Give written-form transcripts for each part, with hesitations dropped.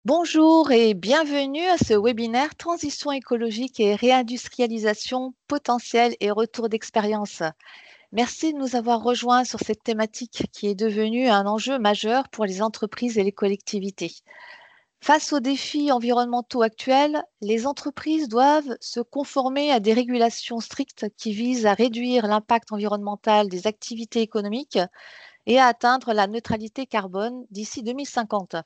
Bonjour et bienvenue à ce webinaire Transition écologique et réindustrialisation potentielle et retour d'expérience. Merci de nous avoir rejoints sur cette thématique qui est devenue un enjeu majeur pour les entreprises et les collectivités. Face aux défis environnementaux actuels, les entreprises doivent se conformer à des régulations strictes qui visent à réduire l'impact environnemental des activités économiques et à atteindre la neutralité carbone d'ici 2050.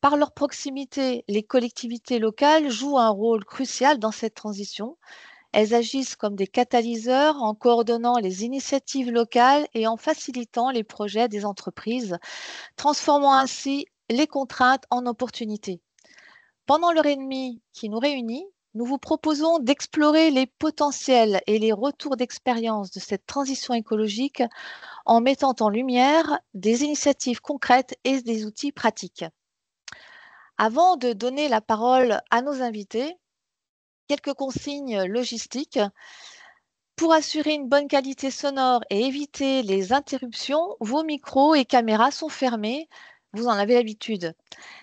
Par leur proximité, les collectivités locales jouent un rôle crucial dans cette transition. Elles agissent comme des catalyseurs en coordonnant les initiatives locales et en facilitant les projets des entreprises, transformant ainsi les contraintes en opportunités. Pendant l'heure et demie qui nous réunit, nous vous proposons d'explorer les potentiels et les retours d'expérience de cette transition écologique en mettant en lumière des initiatives concrètes et des outils pratiques. Avant de donner la parole à nos invités, quelques consignes logistiques. Pour assurer une bonne qualité sonore et éviter les interruptions, vos micros et caméras sont fermés. Vous en avez l'habitude.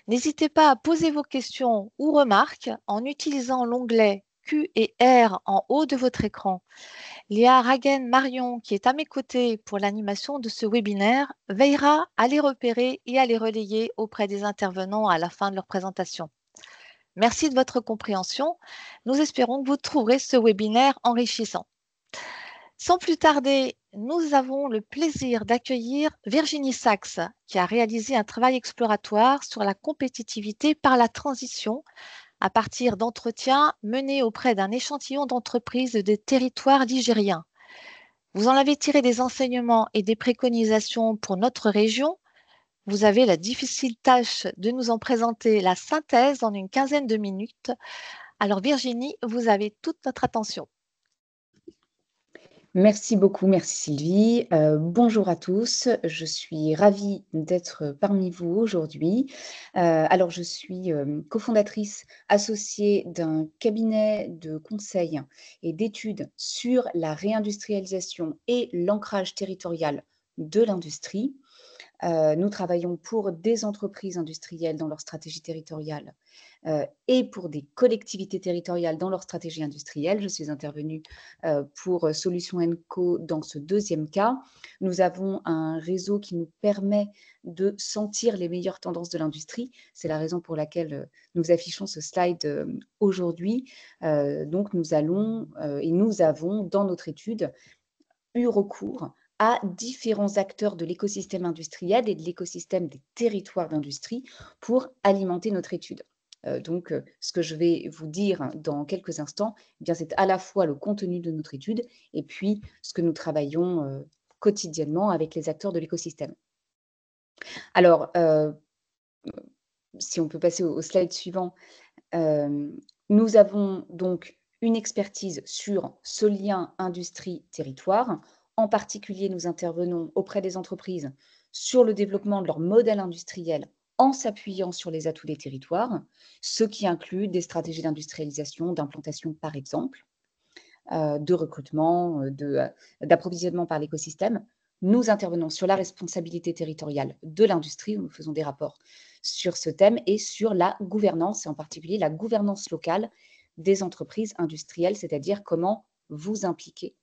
N'hésitez pas à poser vos questions ou remarques en utilisant l'onglet Q et R en haut de votre écran. Léa Ragen-Marion, qui est à mes côtés pour l'animation de ce webinaire, veillera à les repérer et à les relayer auprès des intervenants à la fin de leur présentation. Merci de votre compréhension. Nous espérons que vous trouverez ce webinaire enrichissant. Sans plus tarder, nous avons le plaisir d'accueillir Virginie Sachs, qui a réalisé un travail exploratoire sur la compétitivité par la transition à partir d'entretiens menés auprès d'un échantillon d'entreprises des territoires ligériens. Vous en avez tiré des enseignements et des préconisations pour notre région. Vous avez la difficile tâche de nous en présenter la synthèse en une quinzaine de minutes. Alors Virginie, vous avez toute notre attention. Merci beaucoup, merci Sylvie. Bonjour à tous, je suis ravie d'être parmi vous aujourd'hui. Alors je suis cofondatrice associée d'un cabinet de conseil et d'études sur la réindustrialisation et l'ancrage territorial de l'industrie. Nous travaillons pour des entreprises industrielles dans leur stratégie territoriale et pour des collectivités territoriales dans leur stratégie industrielle. Je suis intervenue pour Solutions Co dans ce deuxième cas. Nous avons un réseau qui nous permet de sentir les meilleures tendances de l'industrie. C'est la raison pour laquelle nous affichons ce slide aujourd'hui. Donc nous allons et nous avons dans notre étude eu recours à différents acteurs de l'écosystème industriel et de l'écosystème des territoires d'industrie pour alimenter notre étude. Donc, ce que je vais vous dire dans quelques instants, eh bien, c'est à la fois le contenu de notre étude et puis ce que nous travaillons quotidiennement avec les acteurs de l'écosystème. Alors, si on peut passer au slide suivant, nous avons donc une expertise sur ce lien industrie-territoire. En particulier, nous intervenons auprès des entreprises sur le développement de leur modèle industriel en s'appuyant sur les atouts des territoires, ce qui inclut des stratégies d'industrialisation, d'implantation par exemple, de recrutement, d'approvisionnement par l'écosystème. Nous intervenons sur la responsabilité territoriale de l'industrie, où nous faisons des rapports sur ce thème, et sur la gouvernance, et en particulier la gouvernance locale des entreprises industrielles, c'est-à-dire comment vous impliquer,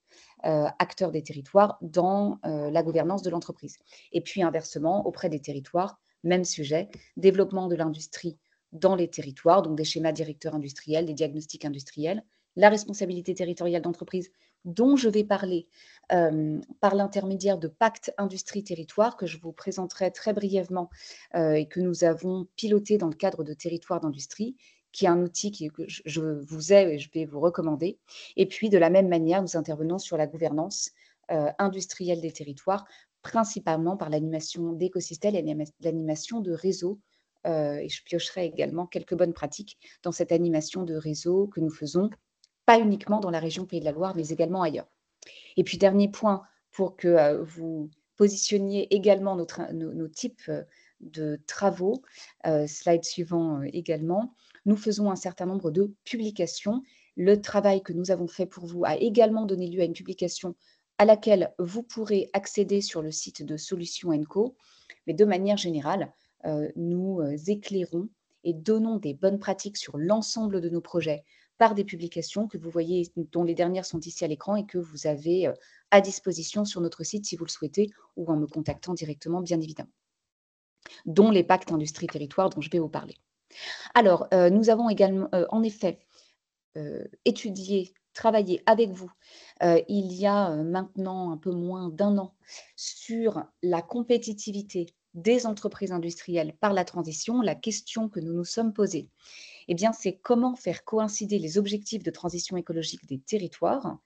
acteurs des territoires, dans la gouvernance de l'entreprise. Et puis inversement, auprès des territoires, même sujet, développement de l'industrie dans les territoires, donc des schémas directeurs industriels, des diagnostics industriels, la responsabilité territoriale d'entreprise dont je vais parler par l'intermédiaire de Pacte Industrie-Territoire que je vous présenterai très brièvement et que nous avons piloté dans le cadre de Territoire d'Industrie, qui est un outil que je vous ai et je vais vous recommander. Et puis, de la même manière, nous intervenons sur la gouvernance industrielle des territoires, principalement par l'animation d'écosystèmes et l'animation de réseaux. Et je piocherai également quelques bonnes pratiques dans cette animation de réseau que nous faisons, pas uniquement dans la région Pays de la Loire, mais également ailleurs. Et puis, dernier point, pour que vous positionniez également nos types de travaux, slide suivant également, nous faisons un certain nombre de publications. Le travail que nous avons fait pour vous a également donné lieu à une publication à laquelle vous pourrez accéder sur le site de Solutions Co. Mais de manière générale, nous éclairons et donnons des bonnes pratiques sur l'ensemble de nos projets par des publications que vous voyez, dont les dernières sont ici à l'écran et que vous avez à disposition sur notre site si vous le souhaitez ou en me contactant directement, bien évidemment, dont les pactes industrie-territoire dont je vais vous parler. Alors, nous avons également, en effet, étudié, travaillé avec vous, il y a maintenant un peu moins d'un an, sur la compétitivité des entreprises industrielles par la transition. La question que nous nous sommes posée, eh bien, c'est comment faire coïncider les objectifs de transition écologique des territoires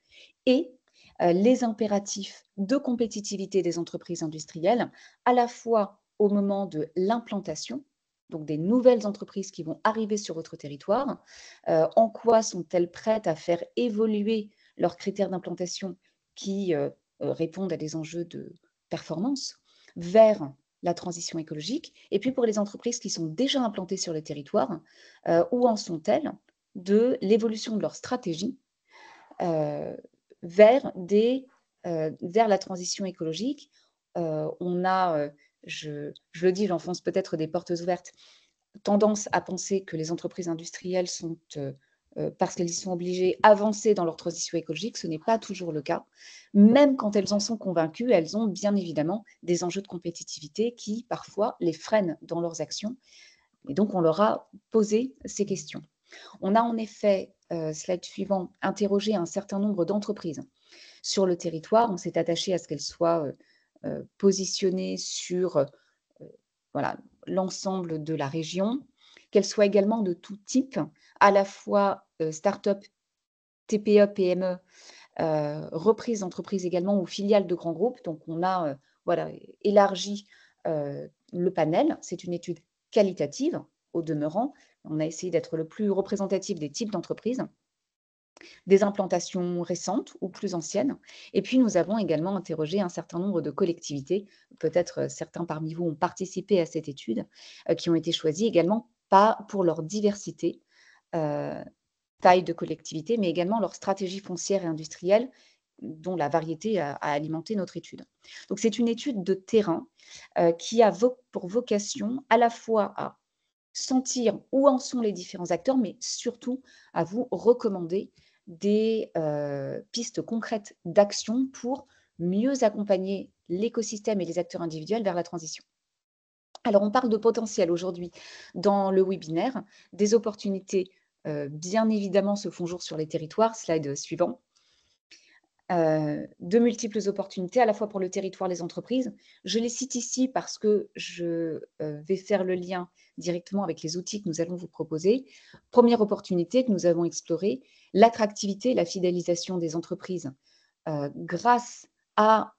et les impératifs de compétitivité des entreprises industrielles, à la fois au moment de l'implantation, donc des nouvelles entreprises qui vont arriver sur votre territoire, en quoi sont-elles prêtes à faire évoluer leurs critères d'implantation qui répondent à des enjeux de performance vers la transition écologique, et puis pour les entreprises qui sont déjà implantées sur le territoire, où en sont-elles de l'évolution de leur stratégie euh, vers la transition écologique. On a, je le dis, j'enfonce peut-être des portes ouvertes, tendance à penser que les entreprises industrielles sont, parce qu'elles y sont obligées, avancées dans leur transition écologique. Ce n'est pas toujours le cas. Même quand elles en sont convaincues, elles ont bien évidemment des enjeux de compétitivité qui, parfois, les freinent dans leurs actions. Et donc, on leur a posé ces questions. On a en effet, slide suivant, interrogé un certain nombre d'entreprises sur le territoire. On s'est attaché à ce qu'elles soient positionnées sur voilà, l'ensemble de la région, qu'elles soient également de tout type, à la fois start-up, TPE, PME, reprises d'entreprises également ou filiales de grands groupes. Donc, on a voilà, élargi le panel. C'est une étude qualitative au demeurant. On a essayé d'être le plus représentatif des types d'entreprises, des implantations récentes ou plus anciennes. Et puis, nous avons également interrogé un certain nombre de collectivités. Peut-être certains parmi vous ont participé à cette étude, qui ont été choisies également pas pour leur diversité, taille de collectivité, mais également leur stratégie foncière et industrielle, dont la variété a alimenté notre étude. Donc, c'est une étude de terrain qui a pour vocation à la fois à sentir où en sont les différents acteurs, mais surtout à vous recommander des pistes concrètes d'action pour mieux accompagner l'écosystème et les acteurs individuels vers la transition. Alors, on parle de potentiel aujourd'hui dans le webinaire. Des opportunités, bien évidemment, se font jour sur les territoires. Slide suivant. De multiples opportunités, à la fois pour le territoire, les entreprises. Je les cite ici parce que je vais faire le lien directement avec les outils que nous allons vous proposer. Première opportunité que nous avons explorée, l'attractivité et la fidélisation des entreprises grâce à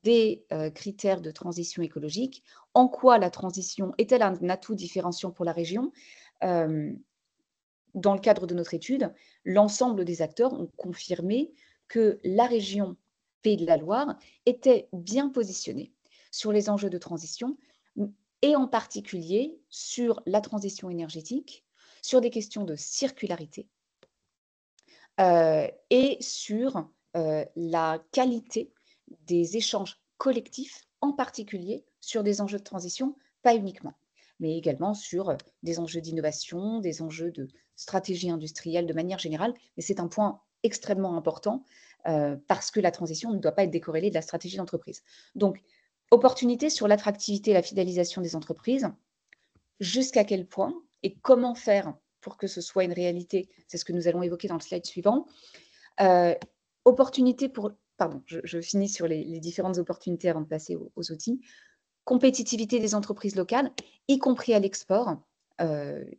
des critères de transition écologique. En quoi la transition est-elle un atout différenciant pour la région? Dans le cadre de notre étude, l'ensemble des acteurs ont confirmé que la région Pays de la Loire était bien positionnée sur les enjeux de transition et en particulier sur la transition énergétique, sur des questions de circularité et sur la qualité des échanges collectifs, en particulier sur des enjeux de transition, pas uniquement, mais également sur des enjeux d'innovation, des enjeux de stratégie industrielle de manière générale. Mais c'est un point extrêmement important parce que la transition ne doit pas être décorrélée de la stratégie d'entreprise. Donc, opportunité sur l'attractivité et la fidélisation des entreprises, jusqu'à quel point et comment faire pour que ce soit une réalité, c'est ce que nous allons évoquer dans le slide suivant. Opportunité pour, pardon, je finis sur les différentes opportunités avant de passer aux outils. Compétitivité des entreprises locales, y compris à l'export.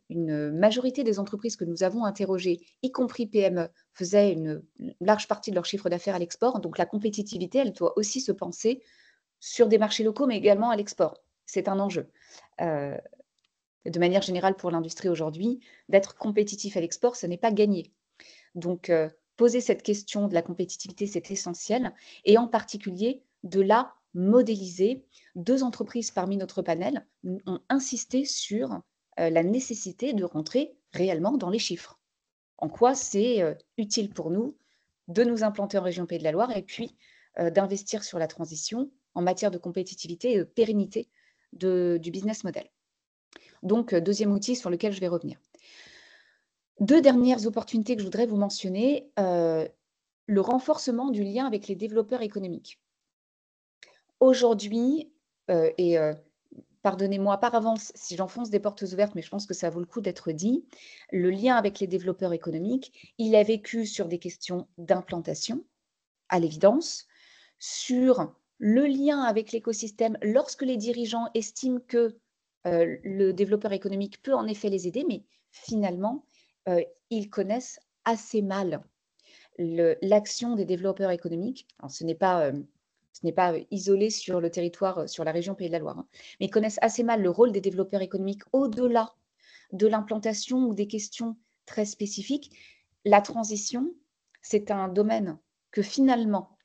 Une majorité des entreprises que nous avons interrogées, y compris PME, faisaient une large partie de leur chiffre d'affaires à l'export. Donc la compétitivité, elle doit aussi se penser sur des marchés locaux, mais également à l'export. C'est un enjeu. De manière générale pour l'industrie aujourd'hui, d'être compétitif à l'export, ce n'est pas gagné. Donc, poser cette question de la compétitivité, c'est essentiel, et en particulier de la modéliser. 2 entreprises parmi notre panel ont insisté sur la nécessité de rentrer réellement dans les chiffres. En quoi c'est utile pour nous de nous implanter en région Pays de la Loire et puis d'investir sur la transition en matière de compétitivité et de pérennité du business model. Donc, deuxième outil sur lequel je vais revenir. Deux dernières opportunités que je voudrais vous mentionner, le renforcement du lien avec les développeurs économiques. Aujourd'hui, pardonnez-moi par avance si j'enfonce des portes ouvertes, mais je pense que ça vaut le coup d'être dit, le lien avec les développeurs économiques, il a vécu sur des questions d'implantation, à l'évidence, sur le lien avec l'écosystème lorsque les dirigeants estiment que, le développeur économique peut en effet les aider, mais finalement, ils connaissent assez mal l'action des développeurs économiques. Alors ce n'est pas isolé sur le territoire, sur la région Pays de la Loire, hein, mais ils connaissent assez mal le rôle des développeurs économiques au-delà de l'implantation ou des questions très spécifiques. La transition, c'est un domaine que finalement,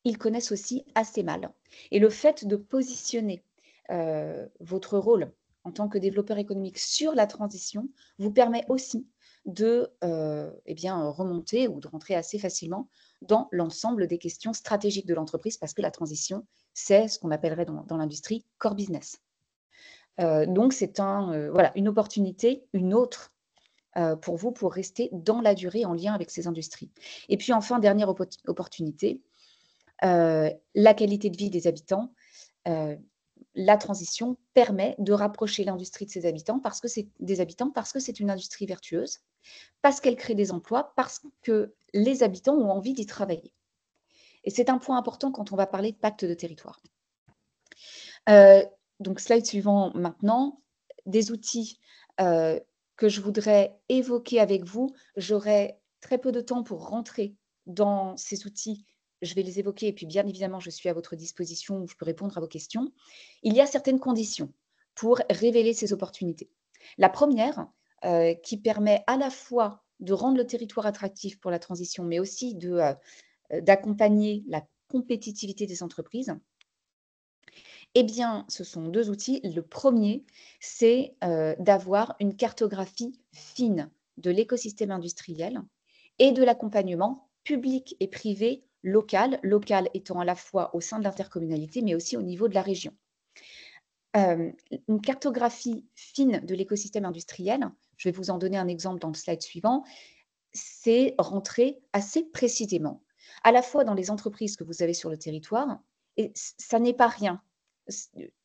ils connaissent aussi assez mal. Et le fait de positionner votre rôle en tant que développeur économique sur la transition vous permet aussi de remonter ou de rentrer assez facilement dans l'ensemble des questions stratégiques de l'entreprise parce que la transition, c'est ce qu'on appellerait dans l'industrie core business. Donc, c'est une opportunité, une autre, pour vous, pour rester dans la durée en lien avec ces industries. Et puis enfin, dernière opportunité, la qualité de vie des habitants. La transition permet de rapprocher l'industrie de ses habitants parce que c'est une industrie vertueuse, parce qu'elle crée des emplois, parce que les habitants ont envie d'y travailler. Et c'est un point important quand on va parler de pacte de territoire. Donc slide suivant maintenant, des outils que je voudrais évoquer avec vous. J'aurai très peu de temps pour rentrer dans ces outils. Je vais les évoquer et puis bien évidemment, je suis à votre disposition, je peux répondre à vos questions. Il y a certaines conditions pour révéler ces opportunités. La première, qui permet à la fois de rendre le territoire attractif pour la transition, mais aussi d'accompagner la compétitivité des entreprises, eh bien, ce sont deux outils. Le premier, c'est d'avoir une cartographie fine de l'écosystème industriel et de l'accompagnement public et privé local étant à la fois au sein de l'intercommunalité, mais aussi au niveau de la région. Une cartographie fine de l'écosystème industriel, je vais vous en donner un exemple dans le slide suivant, c'est rentrer assez précisément, à la fois dans les entreprises que vous avez sur le territoire, et ça n'est pas rien.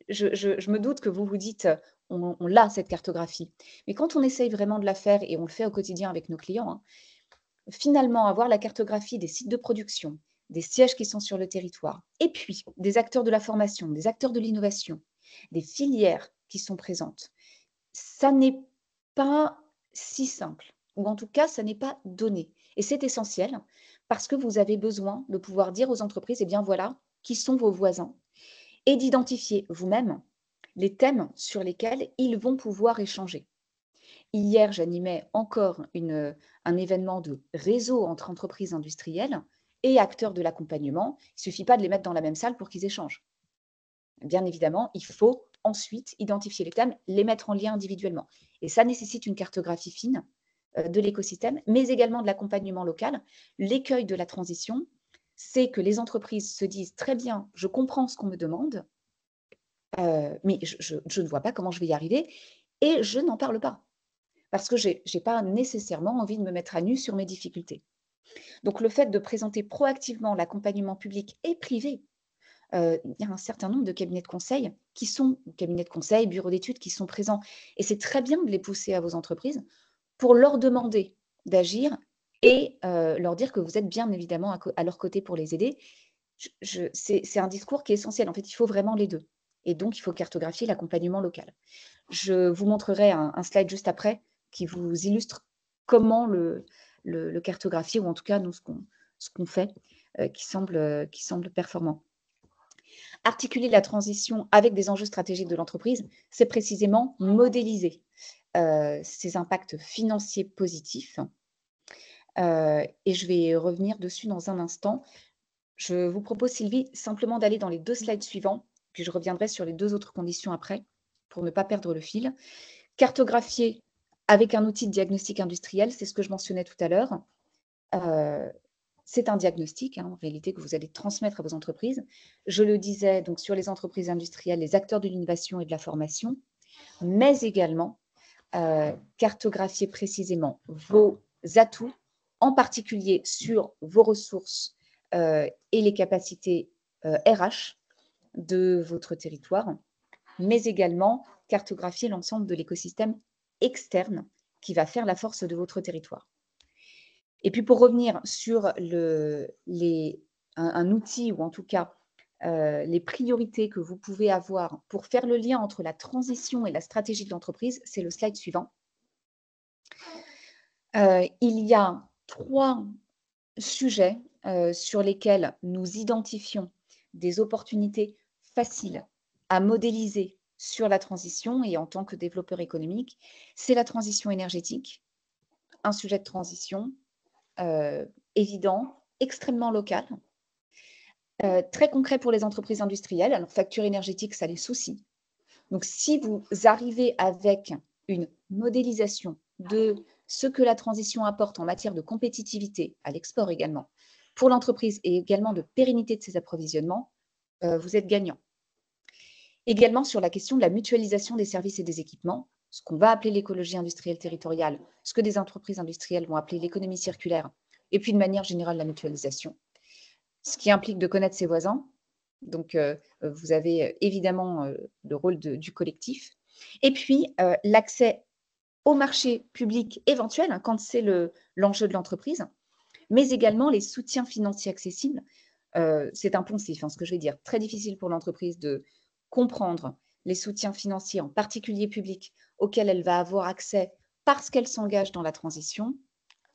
Je me doute que vous vous dites, on l'a cette cartographie, mais quand on essaye vraiment de la faire, et on le fait au quotidien avec nos clients, hein, finalement avoir la cartographie des sites de production, des sièges qui sont sur le territoire, et puis des acteurs de la formation, des acteurs de l'innovation, des filières qui sont présentes, ça n'est pas si simple, ou en tout cas, ça n'est pas donné. Et c'est essentiel parce que vous avez besoin de pouvoir dire aux entreprises, eh bien voilà, qui sont vos voisins, et d'identifier vous-même les thèmes sur lesquels ils vont pouvoir échanger. Hier, j'animais encore un événement de réseau entre entreprises industrielles et acteurs de l'accompagnement. Il ne suffit pas de les mettre dans la même salle pour qu'ils échangent. Bien évidemment, il faut ensuite identifier les thèmes, les mettre en lien individuellement. Et ça nécessite une cartographie fine de l'écosystème, mais également de l'accompagnement local. L'écueil de la transition, c'est que les entreprises se disent très bien, je comprends ce qu'on me demande, mais je ne vois pas comment je vais y arriver et je n'en parle pas parce que je n'ai pas nécessairement envie de me mettre à nu sur mes difficultés. Donc, le fait de présenter proactivement l'accompagnement public et privé, il y a un certain nombre de cabinets de conseil cabinets de conseil, bureaux d'études qui sont présents. Et c'est très bien de les pousser à vos entreprises pour leur demander d'agir et leur dire que vous êtes bien évidemment à leur côté pour les aider. C'est un discours qui est essentiel. En fait, il faut vraiment les deux. Et donc, il faut cartographier l'accompagnement local. Je vous montrerai un slide juste après qui vous illustre comment le cartographier, ou en tout cas, nous, ce qu'on fait, qui semble performant. Articuler la transition avec des enjeux stratégiques de l'entreprise, c'est précisément modéliser ces impacts financiers positifs. Et je vais revenir dessus dans un instant. Je vous propose, Sylvie, simplement d'aller dans les deux slides suivants, puis je reviendrai sur les deux autres conditions après, pour ne pas perdre le fil. Cartographier avec un outil de diagnostic industriel, c'est ce que je mentionnais tout à l'heure. C'est un diagnostic, en réalité, que vous allez transmettre à vos entreprises. Je le disais, donc sur les entreprises industrielles, les acteurs de l'innovation et de la formation, mais également cartographier précisément vos atouts, en particulier sur vos ressources et les capacités RH de votre territoire, mais également cartographier l'ensemble de l'écosystème externe qui va faire la force de votre territoire. Et puis pour revenir sur un outil, ou en tout cas les priorités que vous pouvez avoir pour faire le lien entre la transition et la stratégie de l'entreprise, c'est le slide suivant. Il y a 3 sujets sur lesquels nous identifions des opportunités faciles à modéliser sur la transition et en tant que développeur économique. C'est la transition énergétique, un sujet de transition évident, extrêmement local, très concret pour les entreprises industrielles. Alors, facture énergétique, ça les soucie. Donc, si vous arrivez avec une modélisation de ce que la transition apporte en matière de compétitivité, à l'export également, pour l'entreprise et également de pérennité de ses approvisionnements, vous êtes gagnant. Également sur la question de la mutualisation des services et des équipements, ce qu'on va appeler l'écologie industrielle territoriale, ce que des entreprises industrielles vont appeler l'économie circulaire, et puis de manière générale la mutualisation, ce qui implique de connaître ses voisins. Donc, vous avez évidemment le rôle du collectif. Et puis, l'accès au marché public éventuel, hein, quand c'est l'enjeu de l'entreprise, mais également les soutiens financiers accessibles. C'est un poncif, hein, ce que je vais dire. Très difficile pour l'entreprise de comprendre les soutiens financiers, en particulier publics, auxquels elle va avoir accès parce qu'elle s'engage dans la transition.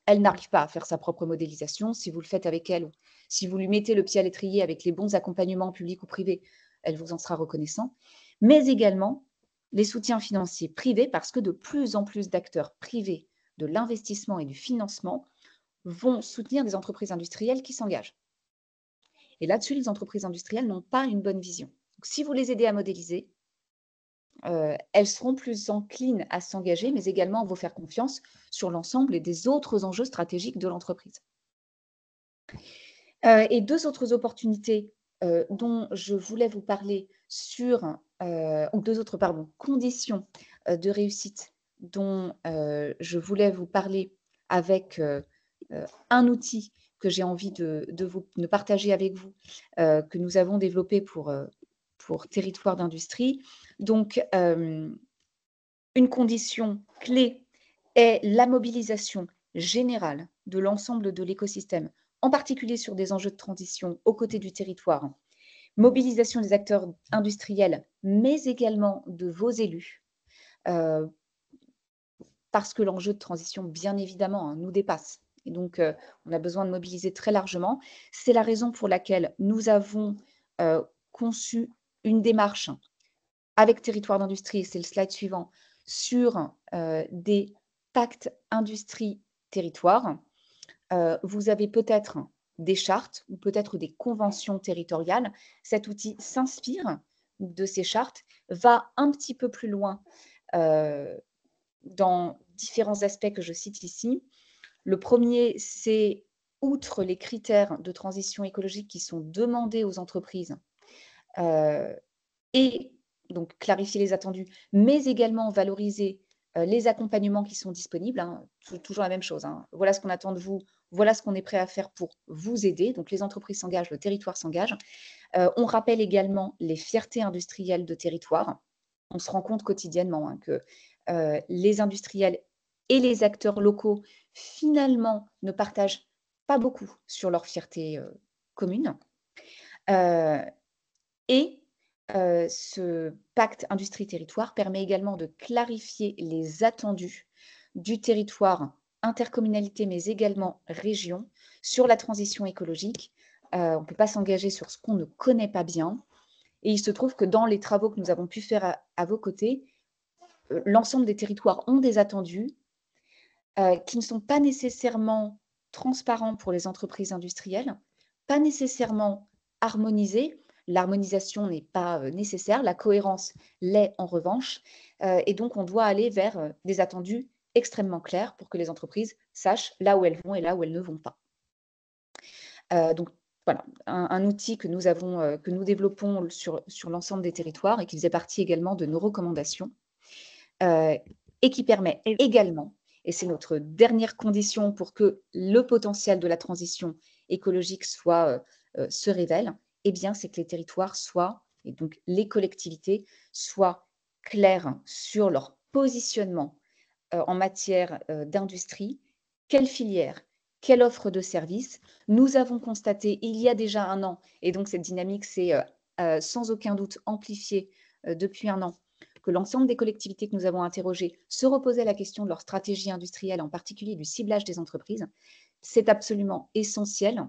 Elle n'arrive pas à faire sa propre modélisation. Si vous le faites avec elle, ou si vous lui mettez le pied à l'étrier avec les bons accompagnements publics ou privés, elle vous en sera reconnaissant. Mais également les soutiens financiers privés, parce que de plus en plus d'acteurs privés de l'investissement et du financement vont soutenir des entreprises industrielles qui s'engagent. Et là-dessus, les entreprises industrielles n'ont pas une bonne vision. Donc, si vous les aidez à modéliser, elles seront plus enclines à s'engager, mais également à vous faire confiance sur l'ensemble et des autres enjeux stratégiques de l'entreprise. Et 2 autres opportunités dont je voulais vous parler ou 2 autres, conditions de réussite dont je voulais vous parler avec un outil que j'ai envie de partager avec vous, que nous avons développé pour territoire d'industrie. Donc, une condition clé est la mobilisation générale de l'ensemble de l'écosystème, en particulier sur des enjeux de transition aux côtés du territoire. Mobilisation des acteurs industriels, mais également de vos élus, parce que l'enjeu de transition, bien évidemment, hein, nous dépasse. Et donc, on a besoin de mobiliser très largement. C'est la raison pour laquelle nous avons conçu une démarche avec Territoire d'Industrie, c'est le slide suivant, sur des pactes industrie-territoire. Vous avez peut-être des chartes ou peut-être des conventions territoriales. Cet outil s'inspire de ces chartes, va un petit peu plus loin dans différents aspects que je cite ici. Le premier, c'est, outre les critères de transition écologique qui sont demandés aux entreprises, et donc clarifier les attendus, mais également valoriser les accompagnements qui sont disponibles, hein, toujours la même chose, hein. Voilà ce qu'on attend de vous, voilà ce qu'on est prêt à faire pour vous aider. Donc les entreprises s'engagent, le territoire s'engage. On rappelle également les fiertés industrielles de territoire. On se rend compte quotidiennement, hein, que les industriels et les acteurs locaux, finalement, ne partagent pas beaucoup sur leur fierté commune. Et ce pacte industrie-territoire permet également de clarifier les attendus du territoire, intercommunalité, mais également région, sur la transition écologique. On ne peut pas s'engager sur ce qu'on ne connaît pas bien. Et il se trouve que dans les travaux que nous avons pu faire à vos côtés, l'ensemble des territoires ont des attendus qui ne sont pas nécessairement transparents pour les entreprises industrielles, pas nécessairement harmonisés. L'harmonisation n'est pas nécessaire, la cohérence l'est en revanche. Et donc, on doit aller vers des attendus extrêmement clairs pour que les entreprises sachent là où elles vont et là où elles ne vont pas. Donc, voilà, un outil que nous développons sur l'ensemble des territoires et qui faisait partie également de nos recommandations. et qui permet également, et c'est notre dernière condition pour que le potentiel de la transition écologique se révèle, eh bien, c'est que les territoires soient, et donc les collectivités, soient clairs sur leur positionnement en matière d'industrie, quelle filière, quelle offre de services. Nous avons constaté il y a déjà un an, et donc cette dynamique s'est sans aucun doute amplifiée depuis un an, que l'ensemble des collectivités que nous avons interrogées se reposaient la question de leur stratégie industrielle, en particulier du ciblage des entreprises. C'est absolument essentiel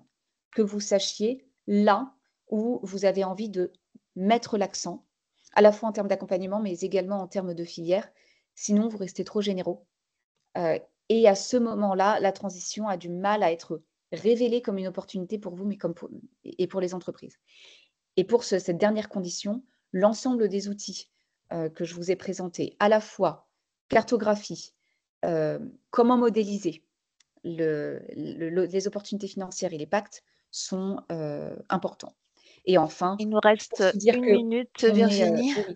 que vous sachiez là où vous avez envie de mettre l'accent, à la fois en termes d'accompagnement, mais également en termes de filière. Sinon, vous restez trop généraux. Et à ce moment-là, la transition a du mal à être révélée comme une opportunité pour vous, mais et pour les entreprises. Et pour cette dernière condition, l'ensemble des outils que je vous ai présentés, à la fois cartographie, comment modéliser les opportunités financières et les pactes, sont importants. Et enfin, Il nous pour reste se dire 1 que minute, on est, Virginie. oui,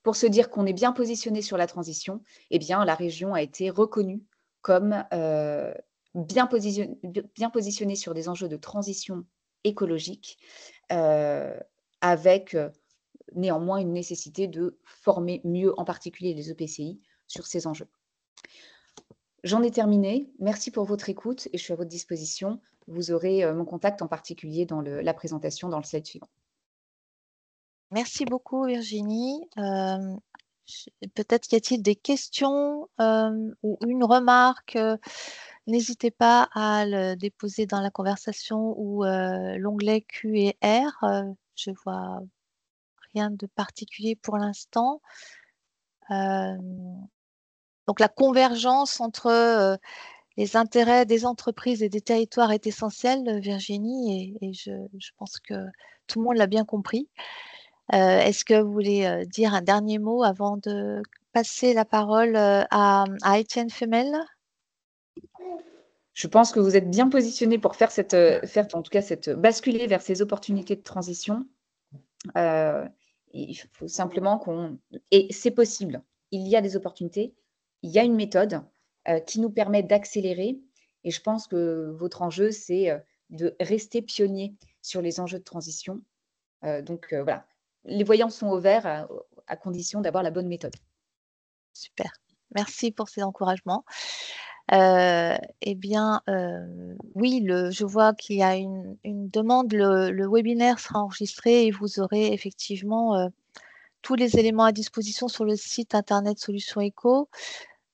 pour se dire qu'on est bien positionné sur la transition, eh bien, la région a été reconnue comme bien positionnée sur des enjeux de transition écologique, avec néanmoins une nécessité de former mieux, en particulier les EPCI, sur ces enjeux. J'en ai terminé. Merci pour votre écoute et je suis à votre disposition. Vous aurez mon contact en particulier dans la présentation dans le slide suivant. Merci beaucoup, Virginie. Peut-être y a-t-il des questions ou une remarque. N'hésitez pas à le déposer dans la conversation ou l'onglet Q et R. Je vois rien de particulier pour l'instant. Donc la convergence entre les intérêts des entreprises et des territoires est essentielle, Virginie, et je pense que tout le monde l'a bien compris. Est-ce que vous voulez dire un dernier mot avant de passer la parole à Étienne Femel? Je pense que vous êtes bien positionné pour faire en tout cas basculer vers ces opportunités de transition. Il faut simplement et c'est possible. Il y a des opportunités, il y a une méthode qui nous permet d'accélérer. Et je pense que votre enjeu, c'est de rester pionnier sur les enjeux de transition. Donc voilà, les voyants sont au vert à condition d'avoir la bonne méthode. Super. Merci pour ces encouragements. Eh bien, oui, je vois qu'il y a une demande. Le webinaire sera enregistré et vous aurez effectivement tous les éléments à disposition sur le site internet Solutions Éco.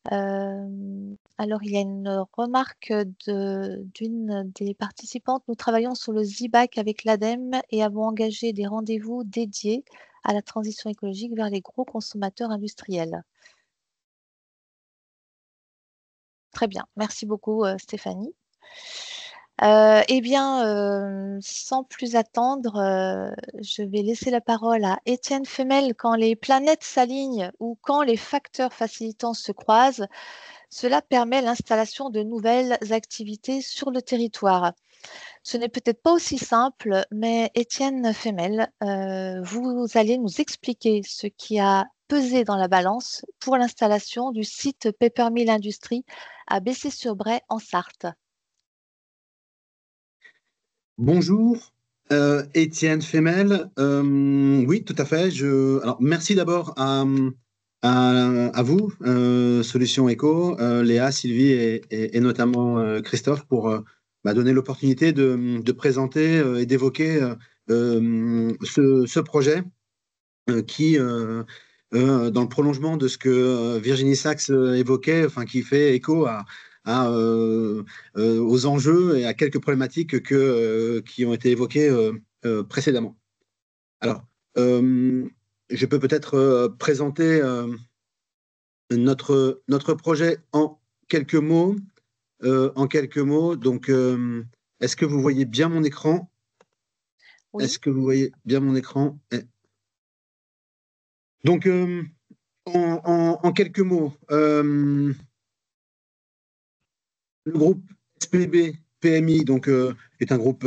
Alors, il y a une remarque d'une des participantes. Nous travaillons sur le ZIBAC avec l'ADEME et avons engagé des rendez-vous dédiés à la transition écologique vers les gros consommateurs industriels. Très bien, merci beaucoup Stéphanie. Eh bien, sans plus attendre, je vais laisser la parole à Étienne Femel. Quand les planètes s'alignent ou quand les facteurs facilitants se croisent, cela permet l'installation de nouvelles activités sur le territoire. Ce n'est peut-être pas aussi simple, mais Étienne Femel, vous allez nous expliquer ce qui a pesé dans la balance pour l'installation du site Papermill Industrie à Bessay-sur-Bray en Sarthe. Bonjour, Étienne Femel. Oui, tout à fait. Alors, merci d'abord à vous, Solutions Éco, Léa, Sylvie et notamment Christophe pour donner l'opportunité de présenter et d'évoquer ce projet qui, dans le prolongement de ce que Virginie Sachs évoquait, enfin, qui fait écho aux enjeux et à quelques problématiques qui ont été évoquées précédemment. Alors, je peux peut-être présenter notre projet en quelques mots. Donc, est-ce que vous voyez bien mon écran? Oui. Est-ce que vous voyez bien mon écran? Donc, en quelques mots, le groupe SPB PMI donc, est un groupe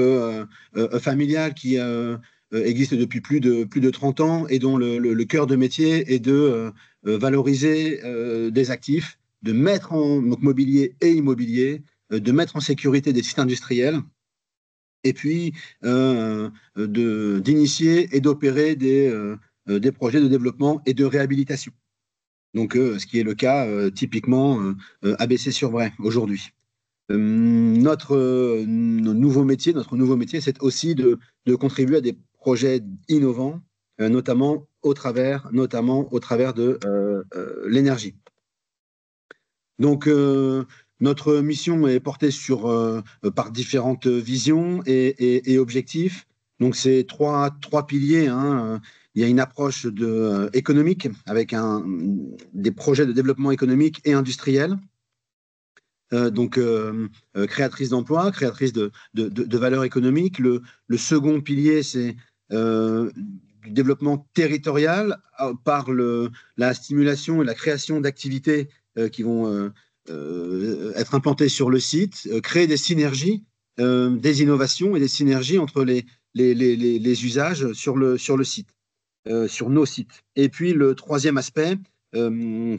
familial qui existe depuis plus de 30 ans et dont le cœur de métier est de valoriser des actifs, de mettre en donc mobilier et immobilier, de mettre en sécurité des sites industriels et puis d'initier et d'opérer des projets de développement et de réhabilitation. Donc, ce qui est le cas typiquement ABC-sur-Bray aujourd'hui. Notre nouveau métier, c'est aussi de contribuer à des projets innovants, notamment au travers de l'énergie. Donc, notre mission est portée par différentes visions et objectifs. Donc, c'est trois piliers. Hein. Il y a une approche économique avec des projets de développement économique et industriel. Créatrice d'emplois, créatrice de valeur économique. Le second pilier, c'est du développement territorial par la stimulation et la création d'activités qui vont être implantées sur le site, créer des synergies, des innovations et des synergies entre les usages sur le site, sur nos sites. Et puis le troisième aspect,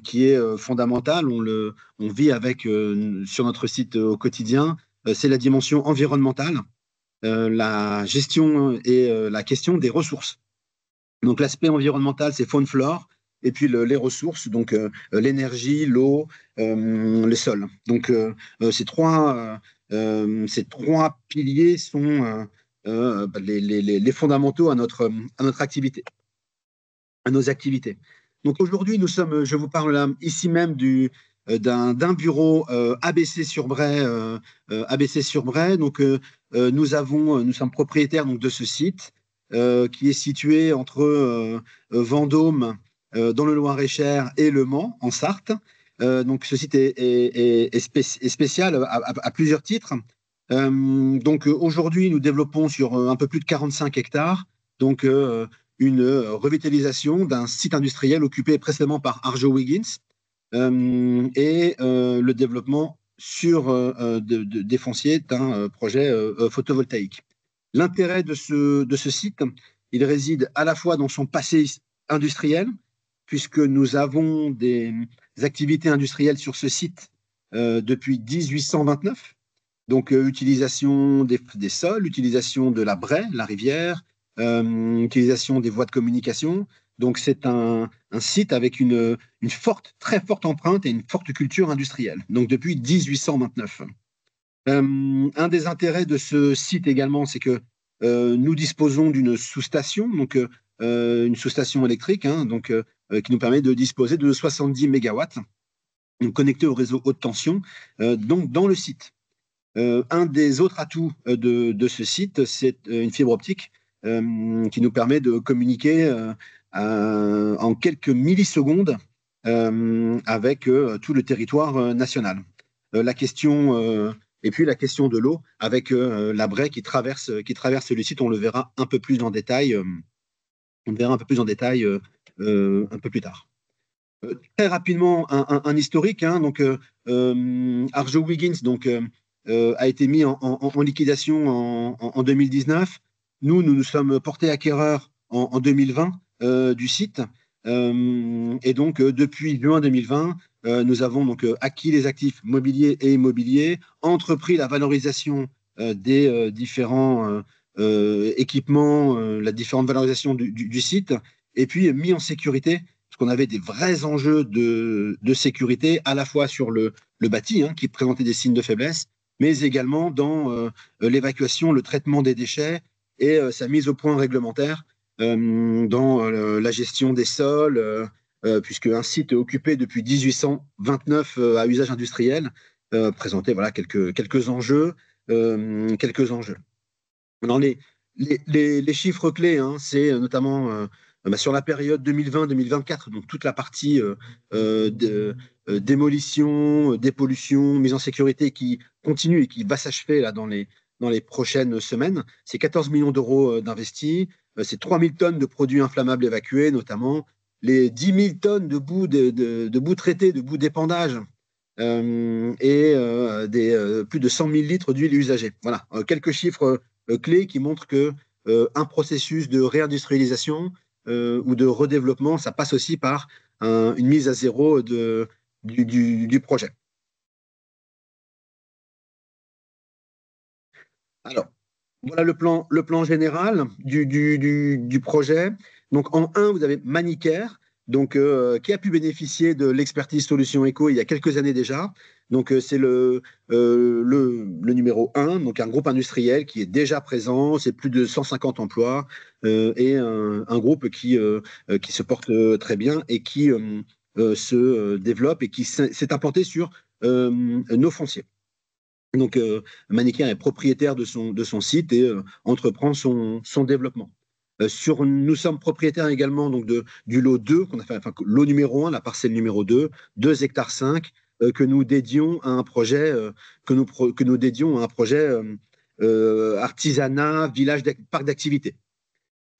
qui est fondamental, on vit avec sur notre site au quotidien, c'est la dimension environnementale, la gestion et la question des ressources. Donc l'aspect environnemental, c'est faune, flore, et puis les ressources, donc l'énergie, l'eau, le sol. Donc ces trois piliers sont les fondamentaux à notre activité, à nos activités. Donc aujourd'hui, je vous parle là, ici même d'un bureau ABC-sur-Bray. Donc nous sommes propriétaires donc, de ce site qui est situé entre Vendôme, dans le Loir-et-Cher, et Le Mans, en Sarthe. Donc ce site est spécial à plusieurs titres. Donc aujourd'hui, nous développons sur un peu plus de 45 hectares. Donc une revitalisation d'un site industriel occupé précédemment par Arjowiggins et le développement des fonciers d'un projet photovoltaïque. L'intérêt de ce site, il réside à la fois dans son passé industriel, puisque nous avons des activités industrielles sur ce site depuis 1829. Donc, utilisation des sols, utilisation de la Bray, la rivière, utilisation des voies de communication. Donc, c'est un site avec une très forte empreinte et une forte culture industrielle. Donc, depuis 1829. Un des intérêts de ce site également, c'est que nous disposons d'une sous-station, donc une sous-station électrique, hein, donc, qui nous permet de disposer de 70 mégawatts connectés au réseau haute tension, donc dans le site. Un des autres atouts de ce site, c'est une fibre optique qui nous permet de communiquer en quelques millisecondes avec tout le territoire national. Et puis la question de l'eau avec la Bray qui traverse le site, on le verra un peu plus en détail. Un peu plus tard. Très rapidement, un historique. Hein, donc, Arjowiggins a été mis en liquidation en 2019. Nous sommes portés acquéreurs en 2020 du site. Et donc, depuis juin 2020, nous avons donc acquis les actifs mobiliers et immobiliers, entrepris la valorisation des différents équipements, la différente valorisation du site, et puis mis en sécurité, parce qu'on avait des vrais enjeux de sécurité, à la fois sur le bâti, hein, qui présentait des signes de faiblesse, mais également dans l'évacuation, le traitement des déchets et sa mise au point réglementaire dans la gestion des sols, puisque un site occupé depuis 1829 à usage industriel présentait voilà, quelques enjeux. Alors les chiffres clés, hein, c'est notamment sur la période 2020-2024, donc toute la partie démolition, dépollution, mise en sécurité qui continue et qui va s'achever là, dans les prochaines semaines. C'est 14 millions d'euros d'investis, c'est 3000 tonnes de produits inflammables évacués, notamment les 10 000 tonnes de boue traitée, de boue d'épandage, et plus de 100 000 litres d'huile usagée. Voilà, quelques chiffres clés qui montrent que un processus de réindustrialisation ou de redéveloppement, ça passe aussi par une mise à zéro du projet. Alors, voilà le plan général du projet. Donc, en 1, vous avez Manicare, donc, qui a pu bénéficier de l'expertise Solutions Éco il y a quelques années déjà. Donc, c'est le numéro 1, donc un groupe industriel qui est déjà présent, c'est plus de 150 emplois, et un groupe qui se porte très bien et qui se développe et qui s'est implanté sur nos fonciers. Donc, Manicare est propriétaire de son site et entreprend son développement. Nous sommes propriétaires également donc, du lot 2, qu'on a fait, enfin, lot numéro 1, la parcelle numéro 2, 2 hectares 5, que nous dédions à un projet, artisanat, parc d'activité.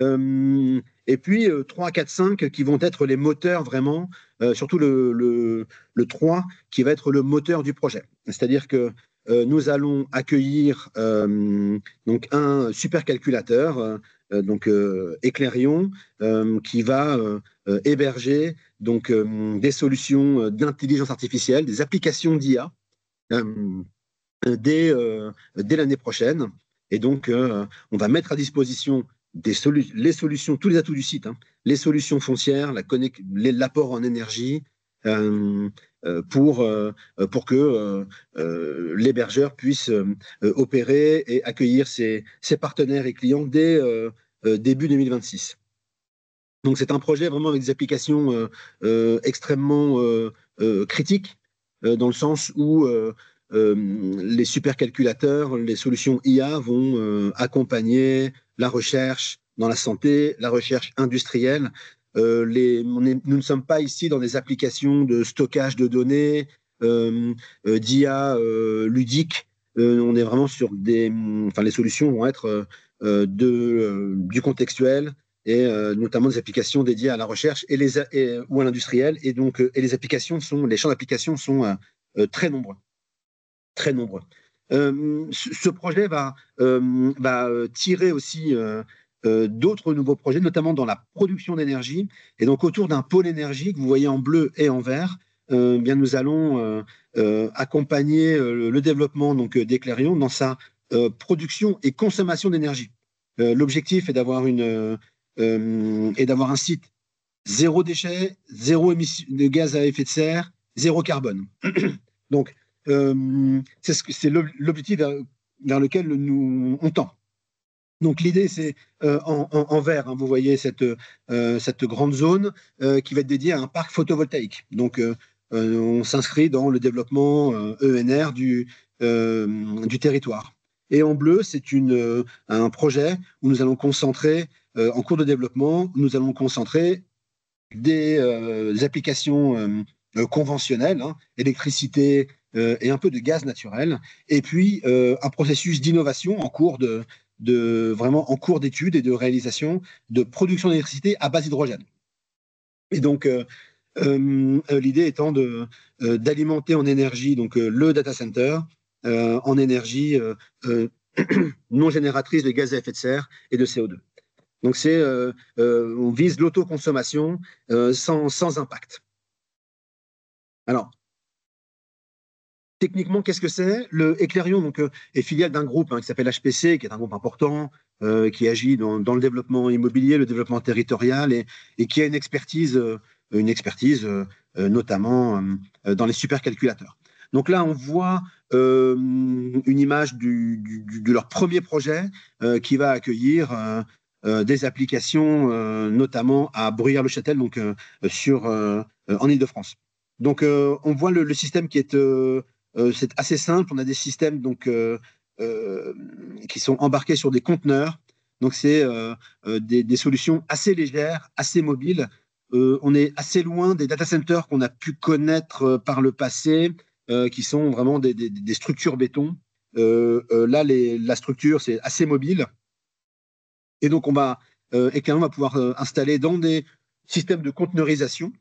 Et puis 3, 4, 5 qui vont être les moteurs vraiment, surtout le 3 qui va être le moteur du projet. C'est-à-dire que nous allons accueillir donc un supercalculateur, donc Eclairion, qui va héberger donc, des solutions d'intelligence artificielle, des applications d'IA dès l'année prochaine. Et donc, on va mettre à disposition les solutions, tous les atouts du site, les solutions foncières, l'apport en énergie, pour que l'hébergeur puisse opérer et accueillir ses partenaires et clients dès début 2026. Donc, c'est un projet vraiment avec des applications extrêmement critiques, dans le sens où les supercalculateurs, les solutions IA vont accompagner la recherche dans la santé, la recherche industrielle. Nous ne sommes pas ici dans des applications de stockage de données, d'IA ludique. On est vraiment sur les solutions vont être du contextuel et notamment des applications dédiées à la recherche ou à l'industriel. Et donc, les champs d'application sont très nombreux. Très nombreux. Ce projet va tirer aussi d'autres nouveaux projets, notamment dans la production d'énergie. Et donc, autour d'un pôle énergie que vous voyez en bleu et en vert, bien nous allons accompagner le développement d'Eclairion dans sa production et consommation d'énergie. L'objectif est d'avoir un site zéro déchet, zéro émission de gaz à effet de serre, zéro carbone. Donc, c'est l'objectif vers lequel on tend. Donc l'idée, c'est en vert, vous voyez cette grande zone qui va être dédiée à un parc photovoltaïque. Donc on s'inscrit dans le développement ENR du territoire. Et en bleu, c'est un projet où nous allons concentrer, en cours de développement, nous allons concentrer des applications conventionnelles, électricité, et un peu de gaz naturel, et puis un processus d'innovation en cours vraiment en cours d'étude et de réalisation de production d'électricité à base d'hydrogène. Et donc, l'idée étant d'alimenter en énergie le data center en énergie non génératrice de gaz à effet de serre et de CO2. Donc, on vise l'autoconsommation sans impact. Alors, techniquement, qu'est-ce que c'est? Le Eclairion est filiale d'un groupe qui s'appelle HPC, qui est un groupe important, qui agit dans le développement immobilier, le développement territorial, et qui a une expertise notamment dans les supercalculateurs. Donc là, on voit une image de leur premier projet qui va accueillir des applications, notamment à Bruyères-le-Châtel, en Île-de-France. Donc, on voit le système qui est c'est assez simple. On a des systèmes qui sont embarqués sur des conteneurs. Donc, c'est des solutions assez légères, assez mobiles. On est assez loin des data centers qu'on a pu connaître par le passé, qui sont vraiment des structures béton. Là, la structure, c'est assez mobile. Et donc, Eclairion va pouvoir installer dans des systèmes de conteneurisation,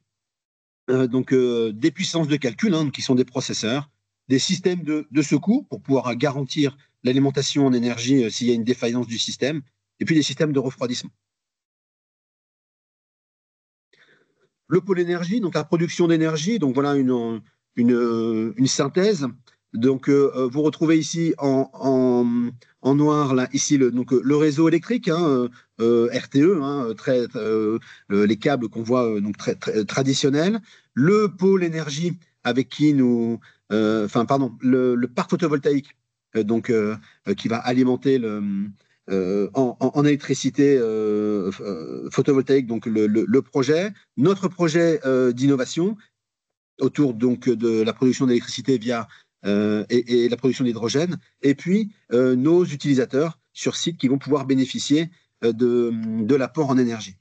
des puissances de calcul, qui sont des processeurs, des systèmes de secours pour pouvoir garantir l'alimentation en énergie s'il y a une défaillance du système, et puis des systèmes de refroidissement. Le pôle énergie, donc la production d'énergie, donc voilà une synthèse. Donc vous retrouvez ici en noir là ici le réseau électrique, hein, RTE, hein, les câbles qu'on voit donc très traditionnels. Le pôle énergie avec qui nous, le parc photovoltaïque qui va alimenter en électricité photovoltaïque, donc le projet, notre projet d'innovation autour donc de la production d'électricité via et la production d'hydrogène, et puis nos utilisateurs sur site qui vont pouvoir bénéficier de l'apport en énergie.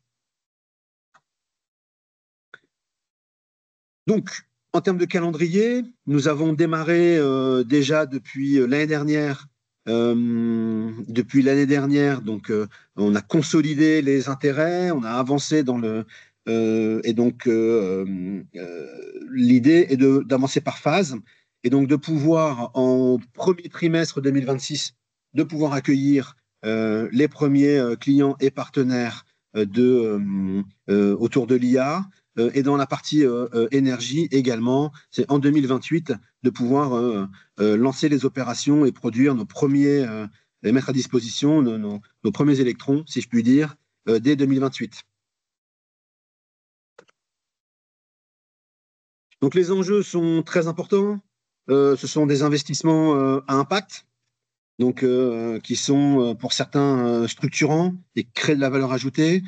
Donc, en termes de calendrier, nous avons démarré déjà depuis l'année dernière. Donc, on a consolidé les intérêts, on a avancé dans le et donc l'idée est d'avancer par phase et donc de pouvoir en premier trimestre 2026 de pouvoir accueillir les premiers clients et partenaires autour de l'IA. Et dans la partie énergie également, c'est en 2028 de pouvoir lancer les opérations et produire nos premiers, et mettre à disposition nos premiers électrons, si je puis dire, dès 2028. Donc les enjeux sont très importants. Ce sont des investissements à impact, donc qui sont pour certains structurants et créent de la valeur ajoutée.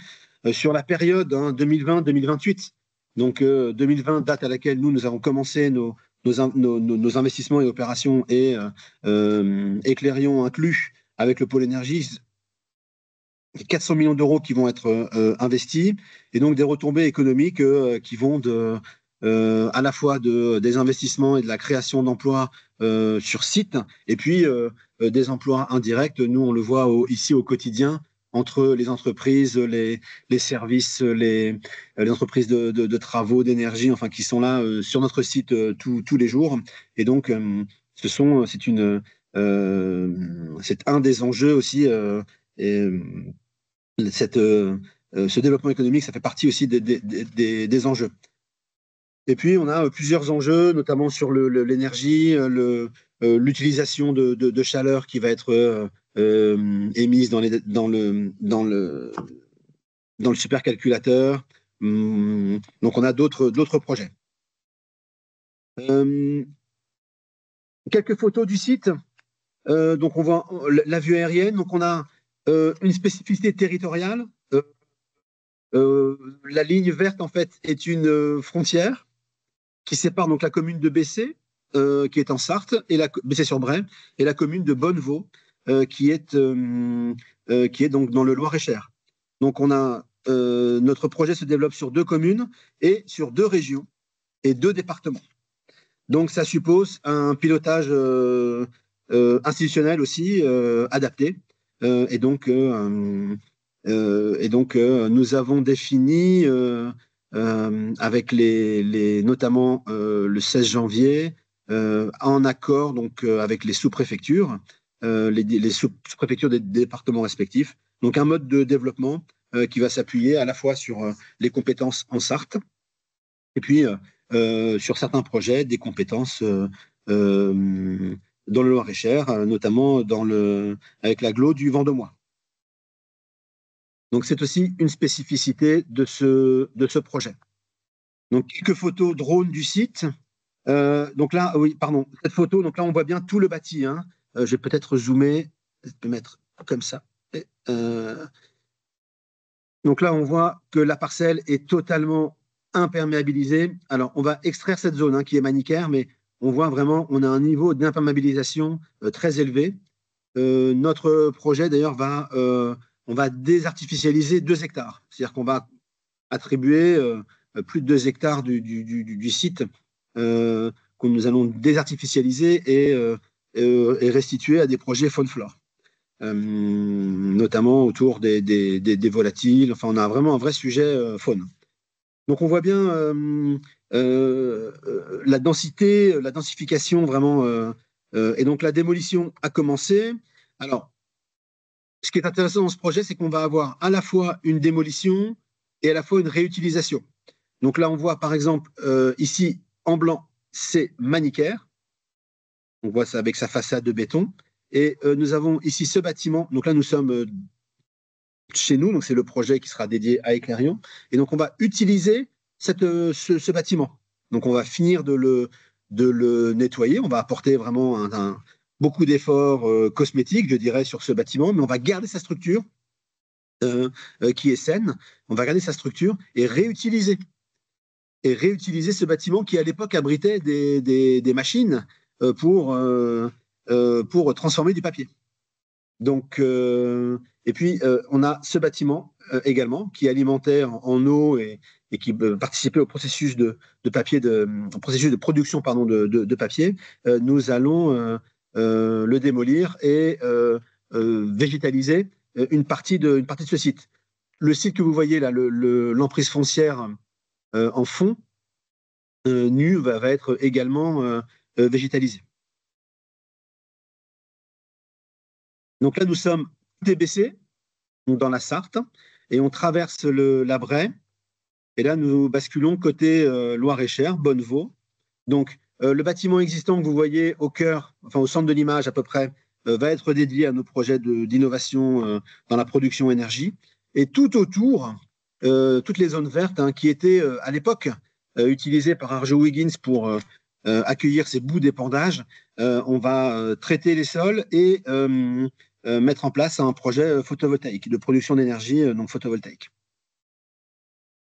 Sur la période 2020-2028, donc 2020, date à laquelle nous avons commencé nos investissements et opérations, et Clarion inclus avec le pôle énergie, 400 millions d'euros qui vont être investis, et donc des retombées économiques qui vont à la fois des investissements et de la création d'emplois sur site, et puis des emplois indirects. Nous, on le voit ici au quotidien, entre les entreprises, les services, les entreprises de travaux, d'énergie, enfin, qui sont là sur notre site tous les jours. Et donc, c'est un des enjeux aussi. Ce développement économique, ça fait partie aussi des enjeux. Et puis, on a plusieurs enjeux, notamment sur l'énergie, l'utilisation de chaleur qui va être émise dans le supercalculateur. Donc, on a d'autres projets. Quelques photos du site. Donc, on voit la vue aérienne. Donc, on a une spécificité territoriale. La ligne verte, en fait, est une frontière qui sépare donc la commune de Bessé, qui est en Sarthe, et Bessé-sur-Bray, et la commune de Bonnevaux, qui est donc dans le Loir-et-Cher. Donc, notre projet se développe sur 2 communes et sur 2 régions et 2 départements. Donc, ça suppose un pilotage institutionnel aussi adapté. Et donc, nous avons défini avec notamment le 16 janvier, en accord donc avec les sous-préfectures, les sous-préfectures des départements respectifs. Donc un mode de développement qui va s'appuyer à la fois sur les compétences en Sarthe et puis sur certains projets des compétences dans le Loir-et-Cher, notamment avec l'agglo du Vendomois. Donc, c'est aussi une spécificité de ce projet. Donc, quelques photos drone du site. Donc là, oui, pardon, cette photo, donc là, on voit bien tout le bâti. Hein. Je vais peut-être zoomer, je peux mettre comme ça. Donc là, on voit que la parcelle est totalement imperméabilisée. Alors, on va extraire cette zone qui est manichéenne, mais on voit vraiment, on a un niveau d'imperméabilisation très élevé. Notre projet, d'ailleurs, on va désartificialiser 2 hectares. C'est-à-dire qu'on va attribuer plus de 2 hectares du site que nous allons désartificialiser et restituer à des projets faune-flore, notamment autour des volatiles. Enfin, on a vraiment un vrai sujet faune. Donc, on voit bien la densification vraiment. Et donc, la démolition a commencé. Alors, ce qui est intéressant dans ce projet, c'est qu'on va avoir à la fois une démolition et à la fois une réutilisation. Donc là, on voit par exemple ici en blanc, c'est Manicare. On voit ça avec sa façade de béton. Et nous avons ici ce bâtiment. Donc là, nous sommes chez nous. Donc c'est le projet qui sera dédié à Éclairion. Et donc on va utiliser ce bâtiment. Donc on va finir de le nettoyer. On va apporter vraiment beaucoup d'efforts cosmétiques, je dirais, sur ce bâtiment. Mais on va garder sa structure qui est saine. On va garder sa structure et réutiliser ce bâtiment qui, à l'époque, abritait des machines pour transformer du papier. Donc, et puis, on a ce bâtiment également qui alimentait en eau et qui participait au processus de production de papier. Nous allons le démolir et végétaliser une partie de ce site. Le site que vous voyez là, l'emprise foncière en fond nu va être également végétalisé. Donc là, nous sommes TBC, dans la Sarthe, et on traverse la Bray. Et là, nous basculons côté Loir-et-Cher, Bonnevaux. Donc, le bâtiment existant que vous voyez au cœur, enfin au centre de l'image à peu près, va être dédié à nos projets d'innovation dans la production énergie. Et tout autour, toutes les zones vertes qui étaient à l'époque utilisées par Arjowiggins pour accueillir ces bouts d'épandage, on va traiter les sols et mettre en place un projet photovoltaïque, de production d'énergie non photovoltaïque.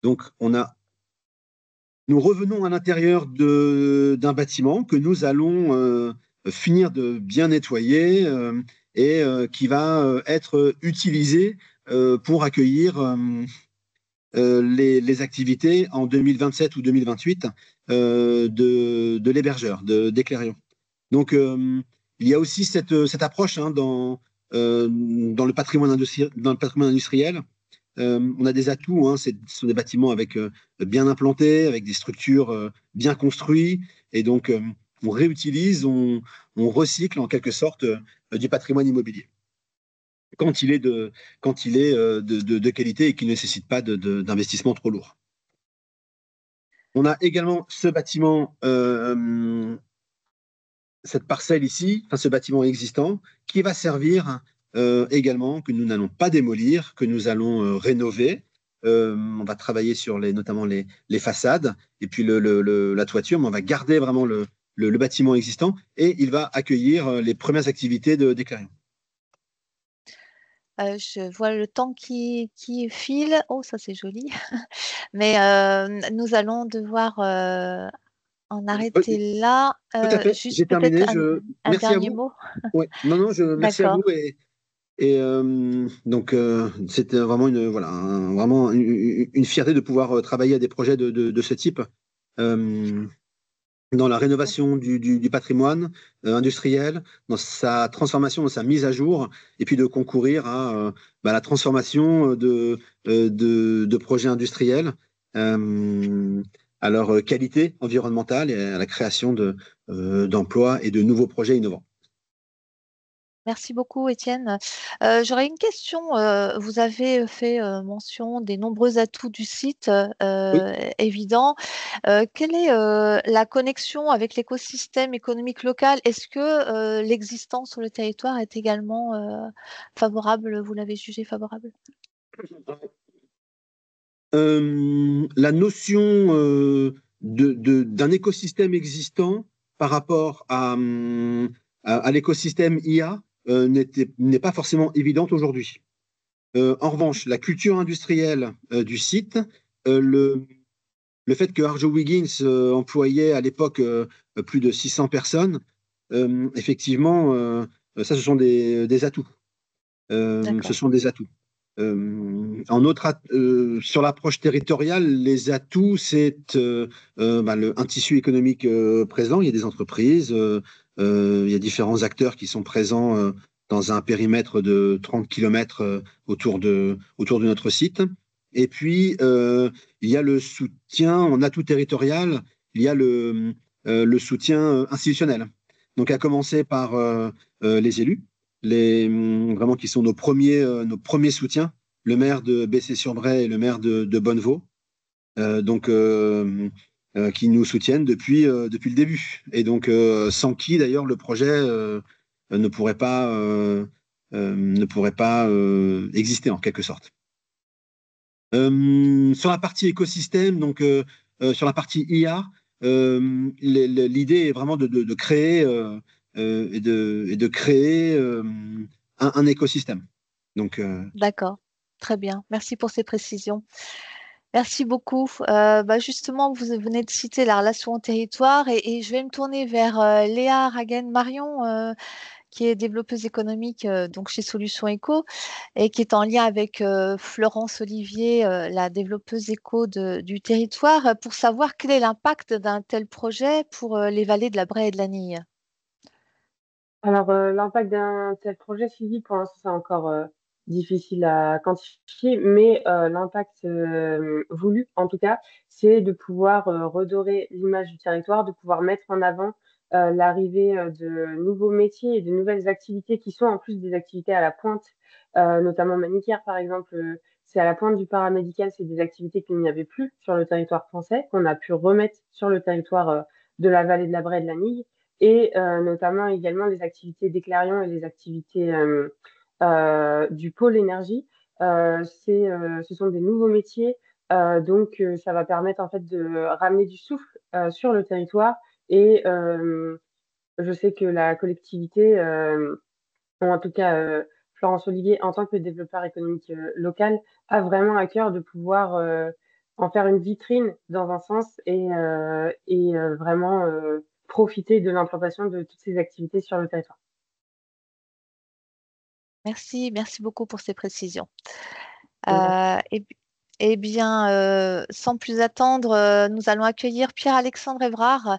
Donc, nous revenons à l'intérieur d'un bâtiment que nous allons finir de bien nettoyer et qui va être utilisé pour accueillir les activités en 2027 ou 2028 de l'hébergeur, d'Éclairion. Donc, il y a aussi cette approche dans le patrimoine industriel. On a des atouts, ce sont des bâtiments bien implantés, avec des structures bien construites, et donc on réutilise, on recycle en quelque sorte du patrimoine immobilier quand il est de qualité et qui ne nécessite pas d'investissement trop lourd. On a également ce bâtiment, cette parcelle ici, ce bâtiment existant, qui va servir également, que nous n'allons pas démolir, que nous allons rénover. On va travailler sur notamment les façades et puis la toiture, mais on va garder vraiment le bâtiment existant et il va accueillir les premières activités d'Éclairion. Je vois le temps qui file. Oh, ça c'est joli. Mais nous allons devoir en arrêter là. Tout à fait, j'ai terminé. Un dernier mot. Ouais. Non, merci à vous. Et donc, c'était vraiment une fierté de pouvoir travailler à des projets de ce type dans la rénovation du patrimoine industriel, dans sa transformation, dans sa mise à jour, et puis de concourir à la transformation de projets industriels à leur qualité environnementale et à la création d'emplois et de nouveaux projets innovants. Merci beaucoup, Étienne. J'aurais une question. Vous avez fait mention des nombreux atouts du site évidents. Quelle est la connexion avec l'écosystème économique local? Est-ce que l'existence sur le territoire est également favorable? Vous l'avez jugé favorable? La notion d'un écosystème existant par rapport à l'écosystème IA n'est pas forcément évidente aujourd'hui. En revanche, la culture industrielle du site, le fait que Arjowiggins employait à l'époque plus de 600 personnes, effectivement, ça, ce sont des atouts. Ce sont des atouts. Sur l'approche territoriale, les atouts, c'est un tissu économique présent. Il y a des entreprises, il y a différents acteurs qui sont présents dans un périmètre de 30 km autour de notre site. Et puis, il y a le soutien en atout territorial, il y a le soutien institutionnel. Donc, à commencer par les élus. vraiment qui sont nos premiers soutiens, le maire de Bessay-sur-Bray et le maire de Bonnevaux, qui nous soutiennent depuis le début. Et donc, sans qui, d'ailleurs, le projet ne pourrait pas exister, en quelque sorte. Sur la partie écosystème, donc sur la partie IA, l'idée est vraiment de créer et de créer un écosystème. Donc, D'accord, très bien. Merci pour ces précisions. Merci beaucoup. Justement, vous venez de citer la relation au territoire et je vais me tourner vers Léa Ragen-Marion, qui est développeuse économique donc chez Solutions Éco et qui est en lien avec Florence Olivier, la développeuse éco du territoire, pour savoir quel est l'impact d'un tel projet pour les vallées de la Braye et de la Nille. Alors, l'impact d'un tel projet, Sylvie, pour l'instant, c'est encore difficile à quantifier, mais l'impact voulu, en tout cas, c'est de pouvoir redorer l'image du territoire, de pouvoir mettre en avant l'arrivée de nouveaux métiers et de nouvelles activités qui sont en plus des activités à la pointe, notamment Manicure, par exemple. C'est à la pointe du paramédical, c'est des activités qu'il n'y avait plus sur le territoire français, qu'on a pu remettre sur le territoire de la vallée de la Braye et de la Nille et notamment également les activités d'Éclairion et les activités du pôle énergie. Ce sont des nouveaux métiers, donc ça va permettre en fait de ramener du souffle sur le territoire et je sais que la collectivité, ou en tout cas Florence Olivier, en tant que développeur économique local, a vraiment à cœur de pouvoir en faire une vitrine dans un sens et vraiment profiter de l'implantation de toutes ces activités sur le territoire. Merci beaucoup pour ces précisions. D'accord. Eh bien, sans plus attendre, nous allons accueillir Pierre-Alexandre Évrard.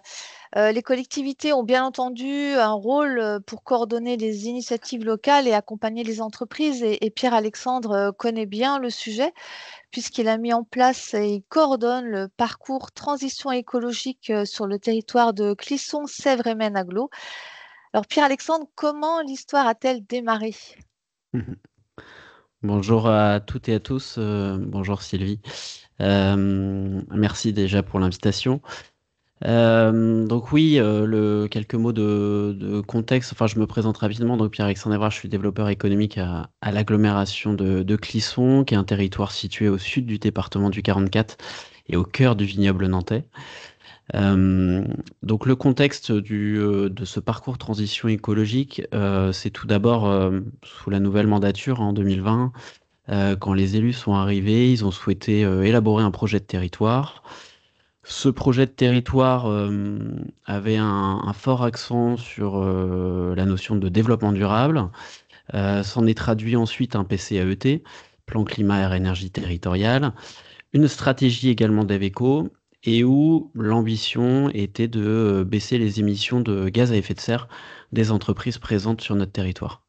Les collectivités ont bien entendu un rôle pour coordonner les initiatives locales et accompagner les entreprises. Et Pierre-Alexandre connaît bien le sujet puisqu'il a mis en place et il coordonne le parcours transition écologique sur le territoire de Clisson, Sèvres et Maine Agglo. Alors Pierre-Alexandre, comment l'histoire a-t-elle démarré? Bonjour à toutes et à tous. Bonjour Sylvie. Merci déjà pour l'invitation. Donc oui, quelques mots de contexte. Enfin, je me présente rapidement. Donc Pierre-Alexandre Évrard, je suis développeur économique à l'agglomération de Clisson, qui est un territoire situé au sud du département du 44 et au cœur du vignoble nantais. Donc le contexte de ce parcours transition écologique, c'est tout d'abord sous la nouvelle mandature en 2020, quand les élus sont arrivés, ils ont souhaité élaborer un projet de territoire. Ce projet de territoire avait un fort accent sur la notion de développement durable. S'en est traduit ensuite un PCAET, plan climat air énergie territorial, une stratégie également d'Eveco, et où l'ambition était de baisser les émissions de gaz à effet de serre des entreprises présentes sur notre territoire.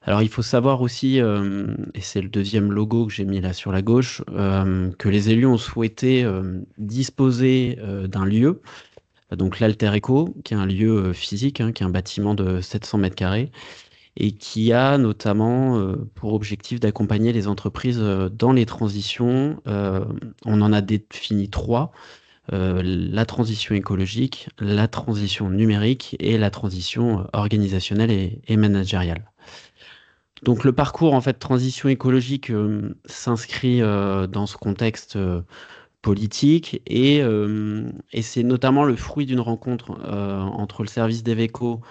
Alors il faut savoir aussi, et c'est le deuxième logo que j'ai mis là sur la gauche, que les élus ont souhaité disposer d'un lieu, donc l'Alter Eco, qui est un lieu physique, qui est un bâtiment de 700 mètres carrés, et qui a notamment pour objectif d'accompagner les entreprises dans les transitions. On en a défini 3, la transition écologique, la transition numérique et la transition organisationnelle et managériale. Donc le parcours en fait transition écologique s'inscrit dans ce contexte politique et c'est notamment le fruit d'une rencontre entre le service d'Eveco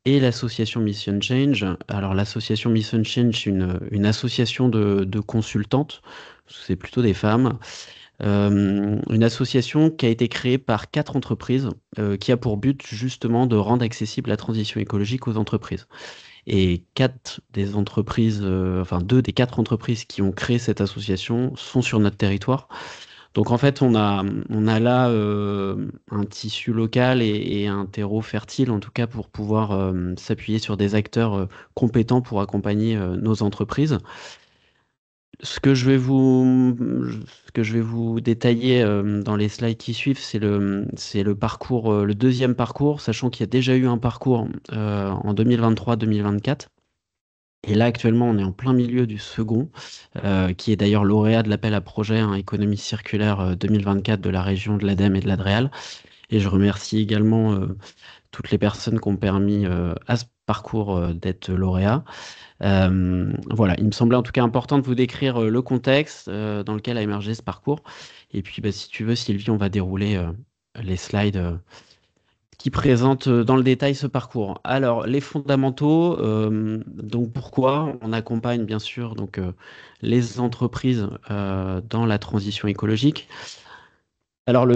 et l'association Mission Change. Alors l'association Mission Change, c'est une association de consultantes, c'est plutôt des femmes, une association qui a été créée par 4 entreprises qui a pour but justement de rendre accessible la transition écologique aux entreprises. Et 2 des 4 entreprises qui ont créé cette association sont sur notre territoire. Donc en fait, on a là un tissu local et un terreau fertile, en tout cas, pour pouvoir s'appuyer sur des acteurs compétents pour accompagner nos entreprises. Ce que je vais vous détailler dans les slides qui suivent, c'est le parcours, le deuxième parcours, sachant qu'il y a déjà eu un parcours en 2023-2024. Et là, actuellement, on est en plein milieu du second, qui est d'ailleurs lauréat de l'appel à projet économie circulaire 2024 de la région de l'ADEME et de l'Adréal. Et je remercie également toutes les personnes qui ont permis à ce parcours d'être lauréat. Voilà, il me semblait en tout cas important de vous décrire le contexte dans lequel a émergé ce parcours. Et puis, si tu veux, Sylvie, on va dérouler les slides qui présentent dans le détail ce parcours. Alors, les fondamentaux, donc pourquoi on accompagne bien sûr les entreprises dans la transition écologique. Alors,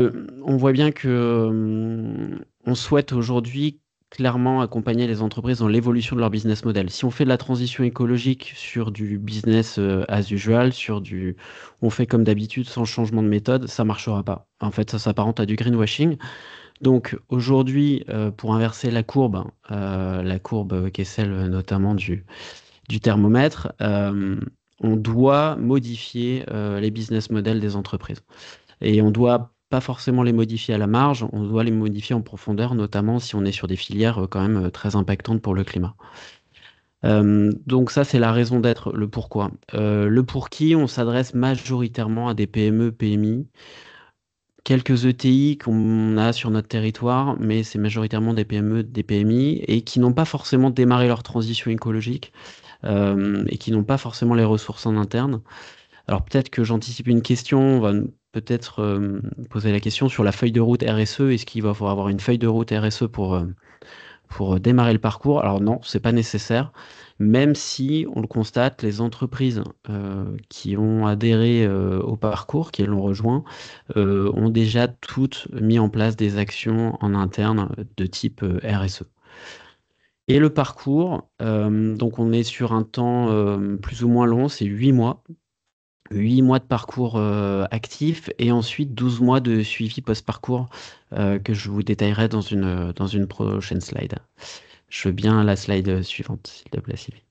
on voit bien que on souhaite aujourd'hui clairement accompagner les entreprises dans l'évolution de leur business model. Si on fait de la transition écologique sur du business as usual, on fait comme d'habitude sans changement de méthode, ça marchera pas. En fait, ça s'apparente à du greenwashing. Donc aujourd'hui, pour inverser la courbe qui est celle notamment du thermomètre, on doit modifier les business models des entreprises. Et on doit pas forcément les modifier à la marge, on doit les modifier en profondeur, notamment si on est sur des filières quand même très impactantes pour le climat. Donc ça, c'est la raison d'être, le pourquoi. Le pour qui, on s'adresse majoritairement à des PME, PMI, quelques ETI qu'on a sur notre territoire, mais c'est majoritairement des PME, des PMI, et qui n'ont pas forcément démarré leur transition écologique, et qui n'ont pas forcément les ressources en interne. Alors peut-être que j'anticipe une question, on va peut-être poser la question sur la feuille de route RSE. Est-ce qu'il va falloir avoir une feuille de route RSE pour démarrer le parcours? Alors non, c'est pas nécessaire. Même si, on le constate, les entreprises qui ont adhéré au parcours, qui l'ont rejoint, ont déjà toutes mis en place des actions en interne de type RSE. Et le parcours, donc on est sur un temps plus ou moins long, c'est 8 mois. 8 mois de parcours actif et ensuite 12 mois de suivi post-parcours que je vous détaillerai dans une prochaine slide. Je veux bien la slide suivante, s'il te plaît, Sylvie.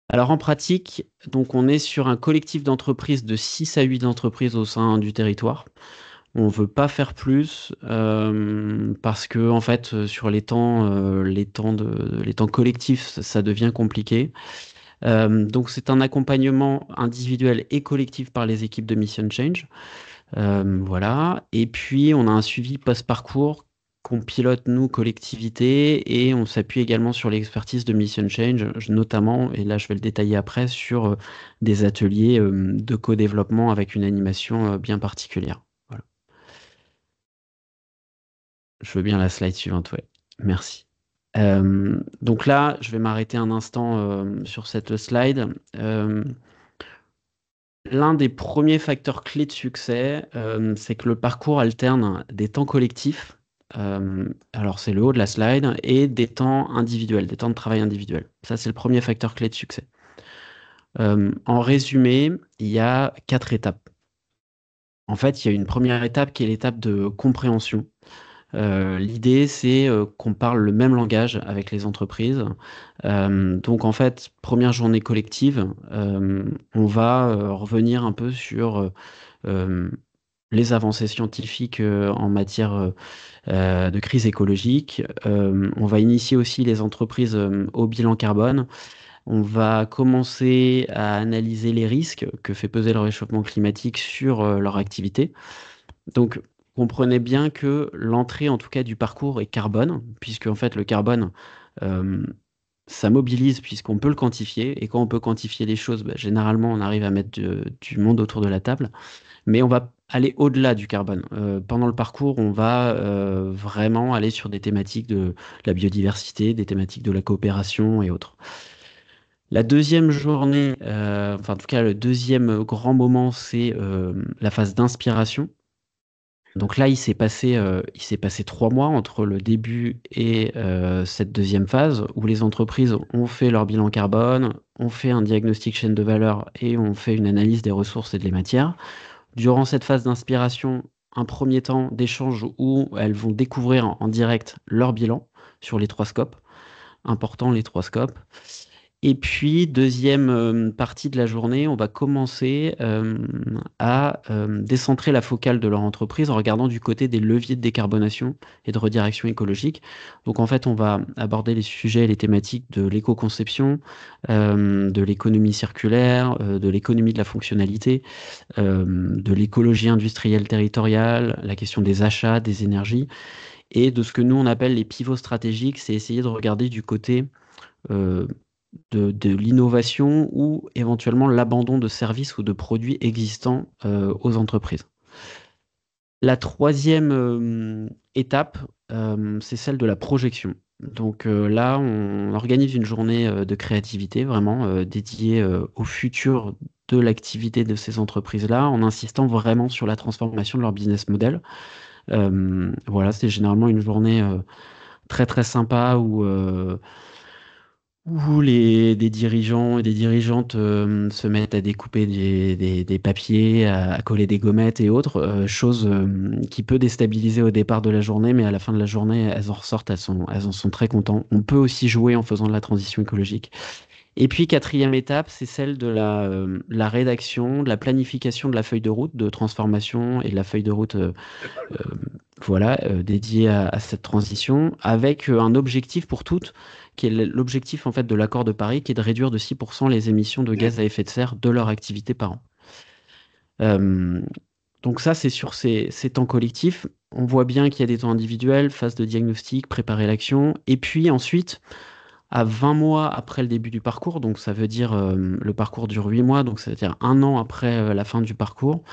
Alors en pratique, donc on est sur un collectif d'entreprises de 6 à 8 entreprises au sein du territoire. On ne veut pas faire plus parce que en fait sur les temps collectifs, ça devient compliqué. Donc c'est un accompagnement individuel et collectif par les équipes de Mission Change. Voilà. Et puis on a un suivi post-parcours qu'on pilote nous, collectivité, et on s'appuie également sur l'expertise de Mission Change, notamment, et là je vais le détailler après, sur des ateliers de co-développement avec une animation bien particulière. Voilà. Je veux bien la slide suivante, ouais. Merci. Donc là, je vais m'arrêter un instant sur cette slide. L'un des premiers facteurs clés de succès, c'est que le parcours alterne des temps collectifs, alors c'est le haut de la slide, et des temps individuels, des temps de travail individuels. Ça, c'est le premier facteur clé de succès. En résumé, il y a 4 étapes. En fait, il y a une première étape qui est l'étape de compréhension. L'idée, c'est qu'on parle le même langage avec les entreprises. Donc, en fait, première journée collective, on va revenir un peu sur les avancées scientifiques en matière de crise écologique. On va initier aussi les entreprises au bilan carbone. On va commencer à analyser les risques que fait peser le réchauffement climatique sur leur activité. Donc, comprenez bien que l'entrée, en tout cas, du parcours est carbone, puisque en fait, le carbone, ça mobilise puisqu'on peut le quantifier. Et quand on peut quantifier les choses, généralement, on arrive à mettre du monde autour de la table. Mais on va aller au-delà du carbone. Pendant le parcours, on va vraiment aller sur des thématiques de la biodiversité, des thématiques de la coopération et autres. La deuxième journée, enfin en tout cas le deuxième grand moment, c'est la phase d'inspiration. Donc là, il s'est passé 3 mois entre le début et cette deuxième phase où les entreprises ont fait leur bilan carbone, ont fait un diagnostic chaîne de valeur et ont fait une analyse des ressources et des matières. Durant cette phase d'inspiration, un premier temps d'échange où elles vont découvrir en direct leur bilan sur les 3 scopes. Important, les 3 scopes. Et puis, deuxième partie de la journée, on va commencer à décentrer la focale de leur entreprise en regardant du côté des leviers de décarbonation et de redirection écologique. Donc, en fait, on va aborder les sujets et les thématiques de l'éco-conception, de l'économie circulaire, de l'économie de la fonctionnalité, de l'écologie industrielle territoriale, la question des achats, des énergies, et de ce que nous, on appelle les pivots stratégiques, c'est essayer de regarder du côté euh, de l'innovation ou éventuellement l'abandon de services ou de produits existants aux entreprises. La troisième étape, c'est celle de la projection. Donc là, on organise une journée de créativité vraiment dédiée au futur de l'activité de ces entreprises-là, en insistant vraiment sur la transformation de leur business model. Voilà, c'est généralement une journée très très sympa où des dirigeants et des dirigeantes se mettent à découper des papiers, à coller des gommettes et autres, chose qui peut déstabiliser au départ de la journée, mais à la fin de la journée, elles en ressortent, elles en sont très contentes. On peut aussi jouer en faisant de la transition écologique. Et puis, quatrième étape, c'est celle de la rédaction, de la planification de la feuille de route de transformation et de la feuille de route voilà, dédiée à cette transition, avec un objectif pour toutes, qui est l'objectif en fait de l'accord de Paris, qui est de réduire de 6% les émissions de gaz à effet de serre de leur activité par an. Donc ça, c'est sur ces temps collectifs. On voit bien qu'il y a des temps individuels, phase de diagnostic, préparer l'action, et puis ensuite, à 20 mois après le début du parcours, donc ça veut dire le parcours dure 8 mois, donc ça veut dire un an après la fin du parcours,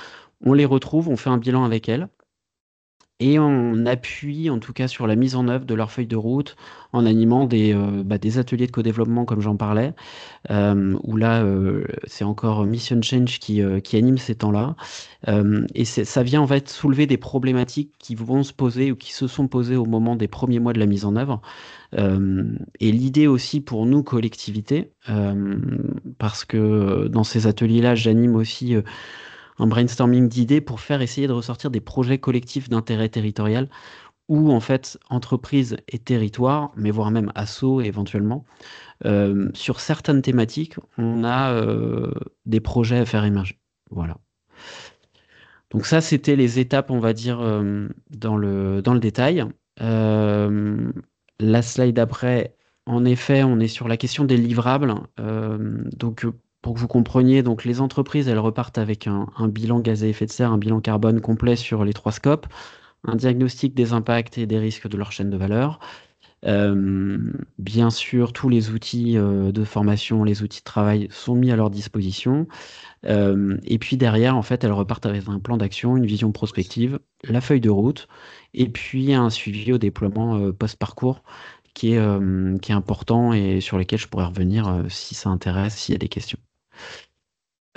on les retrouve, on fait un bilan avec elles. Et on appuie en tout cas sur la mise en œuvre de leur feuille de route en animant des ateliers de co-développement comme j'en parlais, où là c'est encore Mission Change qui anime ces temps-là. Et ça vient en fait soulever des problématiques qui vont se poser ou qui se sont posées au moment des premiers mois de la mise en œuvre. Et l'idée aussi pour nous, collectivités, parce que dans ces ateliers-là, j'anime aussi un brainstorming d'idées pour faire essayer de ressortir des projets collectifs d'intérêt territorial où, en fait, entreprises et territoires, mais voire même assos éventuellement, sur certaines thématiques, on a des projets à faire émerger. Voilà. Donc ça, c'était les étapes, on va dire, dans le détail. La slide après, en effet, on est sur la question des livrables. Donc, pour que vous compreniez, donc les entreprises, elles repartent avec un bilan gaz à effet de serre, un bilan carbone complet sur les 3 scopes, un diagnostic des impacts et des risques de leur chaîne de valeur. Bien sûr, tous les outils de formation, les outils de travail sont mis à leur disposition. Et puis derrière, en fait, elles repartent avec un plan d'action, une vision prospective, la feuille de route, et puis un suivi au déploiement post-parcours qui est important et sur lesquels je pourrais revenir si ça intéresse, s'il y a des questions.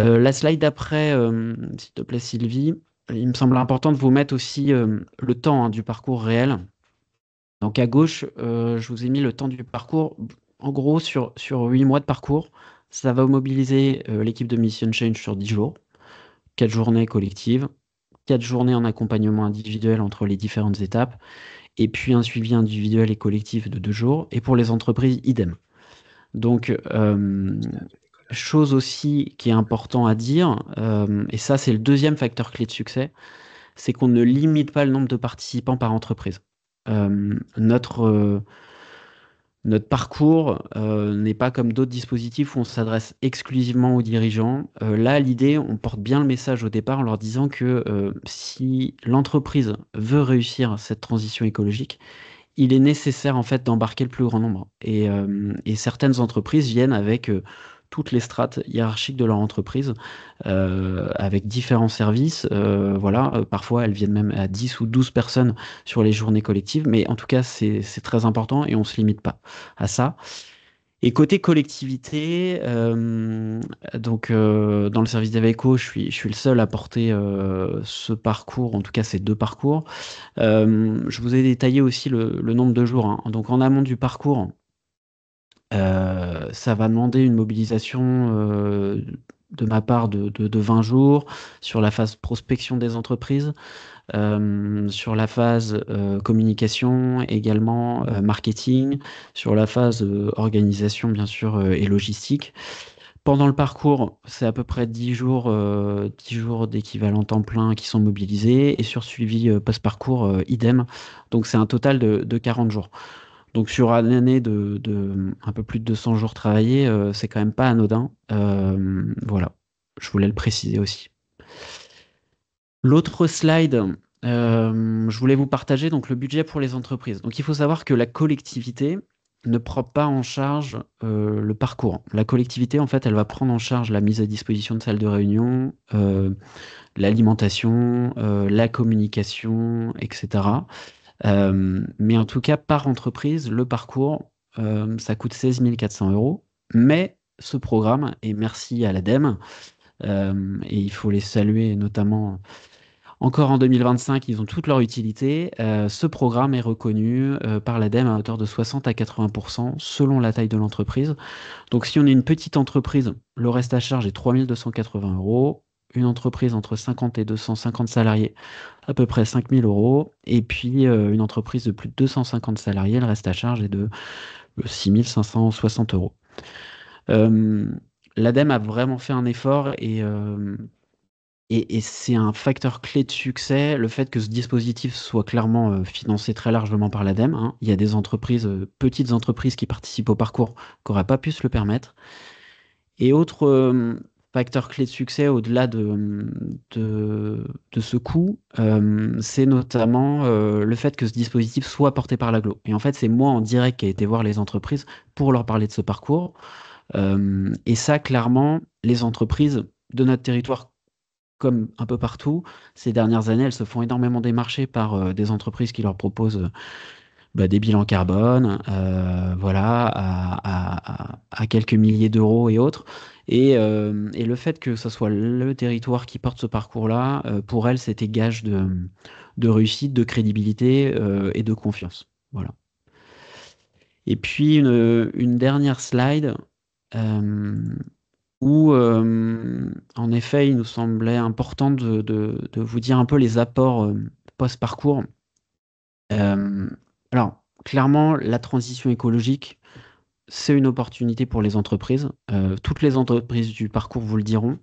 La slide d'après, s'il te plaît, Sylvie, il me semble important de vous mettre aussi le temps du parcours réel. Donc à gauche, je vous ai mis le temps du parcours. En gros, sur 8 mois de parcours, ça va mobiliser l'équipe de Mission Change sur 10 jours, 4 journées collectives, 4 journées en accompagnement individuel entre les différentes étapes, et puis un suivi individuel et collectif de 2 jours. Et pour les entreprises, idem. Donc, chose aussi qui est important à dire, et ça c'est le deuxième facteur clé de succès, c'est qu'on ne limite pas le nombre de participants par entreprise. Notre parcours n'est pas comme d'autres dispositifs où on s'adresse exclusivement aux dirigeants. Là, l'idée, on porte bien le message au départ en leur disant que si l'entreprise veut réussir cette transition écologique, il est nécessaire en fait d'embarquer le plus grand nombre. Et certaines entreprises viennent avec toutes les strates hiérarchiques de leur entreprise, avec différents services. Voilà, parfois elles viennent même à 10 ou 12 personnes sur les journées collectives, mais en tout cas c'est très important et on ne se limite pas à ça. Et côté collectivité, donc dans le service d'Aveco, je suis le seul à porter ce parcours, en tout cas ces 2 parcours. Je vous ai détaillé aussi le nombre de jours, hein. Donc en amont du parcours, ça va demander une mobilisation de ma part de 20 jours, sur la phase prospection des entreprises, sur la phase communication, également marketing, sur la phase organisation, bien sûr, et logistique. Pendant le parcours, c'est à peu près 10 jours, 10 jours d'équivalent temps plein qui sont mobilisés, et sur suivi post-parcours, idem. Donc c'est un total de 40 jours. Donc sur une année de un peu plus de 200 jours travaillés, c'est quand même pas anodin. Voilà, je voulais le préciser aussi. L'autre slide, je voulais vous partager donc le budget pour les entreprises. Donc il faut savoir que la collectivité ne prend pas en charge le parcours. La collectivité, en fait, elle va prendre en charge la mise à disposition de salles de réunion, l'alimentation, la communication, etc. Mais en tout cas, par entreprise, le parcours, ça coûte 16 400 €. Mais ce programme, et merci à l'ADEME, et il faut les saluer notamment encore en 2025, ils ont toute leur utilité. Ce programme est reconnu par l'ADEME à hauteur de 60 à 80% selon la taille de l'entreprise. Donc si on est une petite entreprise, le reste à charge est 3 280 €. Une entreprise entre 50 et 250 salariés, à peu près 5 000 €. Et puis une entreprise de plus de 250 salariés, le reste à charge est de 6 560 €. L'ADEME a vraiment fait un effort et c'est un facteur clé de succès, le fait que ce dispositif soit clairement financé très largement par l'ADEME, hein. Il y a des entreprises, petites entreprises qui participent au parcours qui n'auraient pas pu se le permettre. Et autre facteur clé de succès au-delà de ce coût, c'est notamment le fait que ce dispositif soit porté par l'agglo. Et en fait, c'est moi en direct qui ai été voir les entreprises pour leur parler de ce parcours. Et ça, clairement, les entreprises de notre territoire, comme un peu partout, ces dernières années, elles se font énormément démarcher par des entreprises qui leur proposent des bilans carbone, voilà, à quelques milliers d'euros et autres. Et le fait que ce soit le territoire qui porte ce parcours-là, pour elles, c'était gage de réussite, de crédibilité et de confiance. Voilà. Et puis une dernière slide où, en effet, il nous semblait important de vous dire un peu les apports post-parcours. Alors, clairement, la transition écologique, c'est une opportunité pour les entreprises. Toutes les entreprises du parcours vous le diront.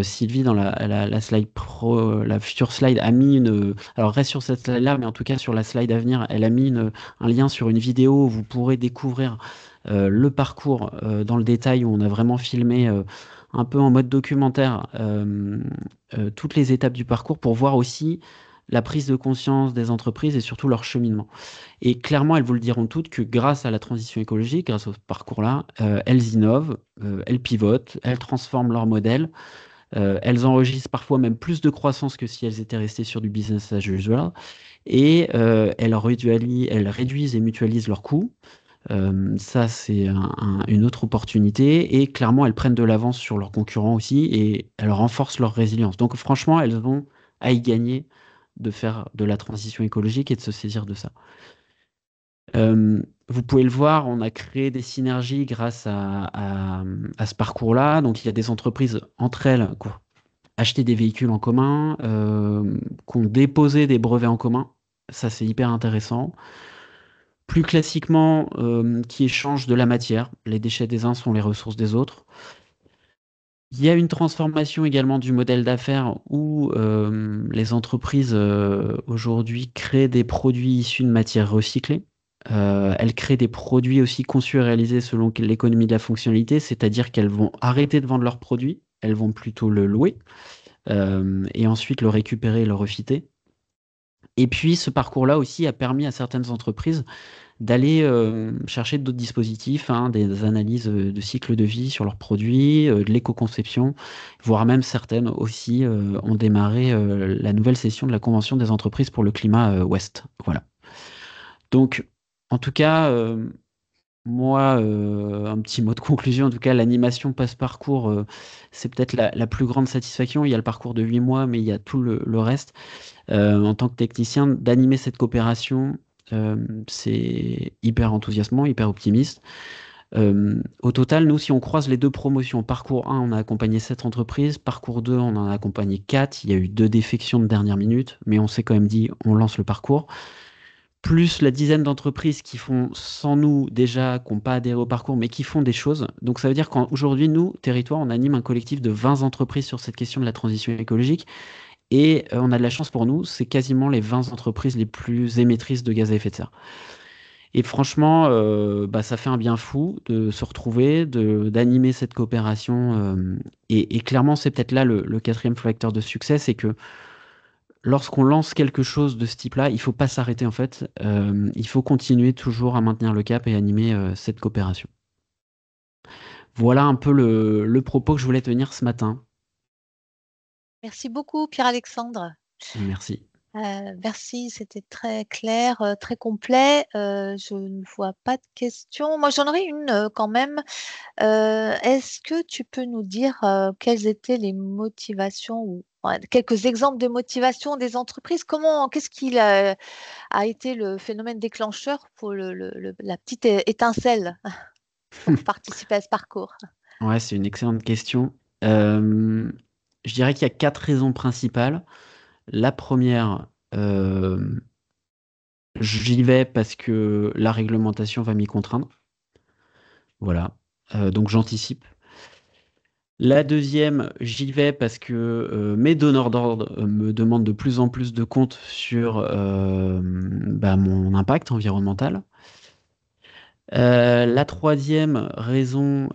Sylvie, dans la slide la future slide, a mis une. Alors, reste sur cette slide-là, mais en tout cas, sur la slide à venir, elle a mis un lien sur une vidéo où vous pourrez découvrir le parcours dans le détail, où on a vraiment filmé un peu en mode documentaire toutes les étapes du parcours pour voir aussi la prise de conscience des entreprises et surtout leur cheminement. Et clairement, elles vous le diront toutes que grâce à la transition écologique, grâce au parcours-là, elles innovent, elles pivotent, elles transforment leur modèle, elles enregistrent parfois même plus de croissance que si elles étaient restées sur du business as usual, et elles réduisent et mutualisent leurs coûts. Ça, c'est une autre opportunité. Et clairement, elles prennent de l'avance sur leurs concurrents aussi et elles renforcent leur résilience. Donc franchement, elles vont à y gagner de faire de la transition écologique et de se saisir de ça. Vous pouvez le voir, on a créé des synergies grâce à ce parcours-là. Donc il y a des entreprises entre elles qui ont acheté des véhicules en commun, qui ont déposé des brevets en commun. Ça, c'est hyper intéressant. Plus classiquement, qui échangent de la matière. Les déchets des uns sont les ressources des autres. Il y a une transformation également du modèle d'affaires où les entreprises aujourd'hui créent des produits issus de matières recyclées. Elles créent des produits aussi conçus et réalisés selon l'économie de la fonctionnalité, c'est-à-dire qu'elles vont arrêter de vendre leurs produits, elles vont plutôt le louer et ensuite le récupérer et le refiter. Et puis ce parcours-là aussi a permis à certaines entreprises d'aller chercher d'autres dispositifs, hein, des analyses de cycle de vie sur leurs produits, de l'éco-conception, voire même certaines aussi ont démarré la nouvelle session de la Convention des entreprises pour le climat Ouest. Voilà. Donc, en tout cas, moi, un petit mot de conclusion, en tout cas, l'animation passe-parcours, c'est peut-être la plus grande satisfaction. Il y a le parcours de 8 mois, mais il y a tout le reste. En tant que technicien, d'animer cette coopération, c'est hyper enthousiasmant, hyper optimiste. Au total, nous, si on croise les deux promotions, parcours 1, on a accompagné 7 entreprises, parcours 2, on en a accompagné 4. Il y a eu 2 défections de dernière minute, mais on s'est quand même dit, on lance le parcours. Plus la dizaine d'entreprises qui font sans nous déjà, qui n'ont pas adhéré au parcours, mais qui font des choses. Donc ça veut dire qu'aujourd'hui, nous, Territoire, on anime un collectif de 20 entreprises sur cette question de la transition écologique. Et on a de la chance pour nous, c'est quasiment les 20 entreprises les plus émettrices de gaz à effet de serre. Et franchement, ça fait un bien fou de se retrouver, d'animer cette coopération. Et clairement, c'est peut-être là le quatrième facteur de succès, c'est que lorsqu'on lance quelque chose de ce type-là, il ne faut pas s'arrêter en fait. Il faut continuer toujours à maintenir le cap et animer cette coopération. Voilà un peu le propos que je voulais tenir ce matin. Merci beaucoup, Pierre-Alexandre. Merci. Merci, c'était très clair, très complet. Je ne vois pas de questions. Moi, j'en aurais une quand même. Est-ce que tu peux nous dire quelles étaient les motivations ou quelques exemples de motivation des entreprises? Qu'est-ce qui a été le phénomène déclencheur pour la petite étincelle pour participer à ce parcours? Ouais, c'est une excellente question. Je dirais qu'il y a 4 raisons principales. La première, j'y vais parce que la réglementation va m'y contraindre. Voilà, donc j'anticipe. La deuxième, j'y vais parce que mes donneurs d'ordre me demandent de plus en plus de comptes sur mon impact environnemental. La troisième raison,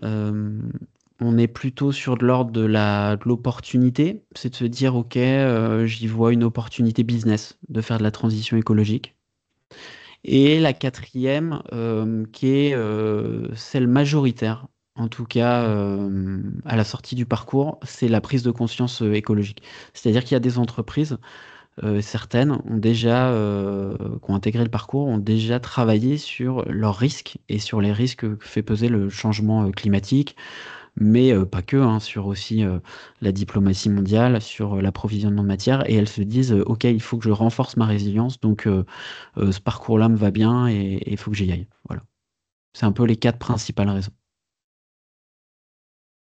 on est plutôt sur de l'ordre de l'opportunité, c'est de se dire, OK, j'y vois une opportunité business de faire de la transition écologique. Et la quatrième, qui est celle majoritaire, en tout cas à la sortie du parcours, c'est la prise de conscience écologique. C'est-à-dire qu'il y a des entreprises, certaines qui ont intégré le parcours, ont déjà travaillé sur leurs risques et sur les risques que fait peser le changement climatique, mais pas que, hein, sur aussi la diplomatie mondiale, sur l'approvisionnement de matière, et elles se disent, OK, il faut que je renforce ma résilience, donc ce parcours-là me va bien et il faut que j'y aille. Voilà. C'est un peu les 4 principales raisons.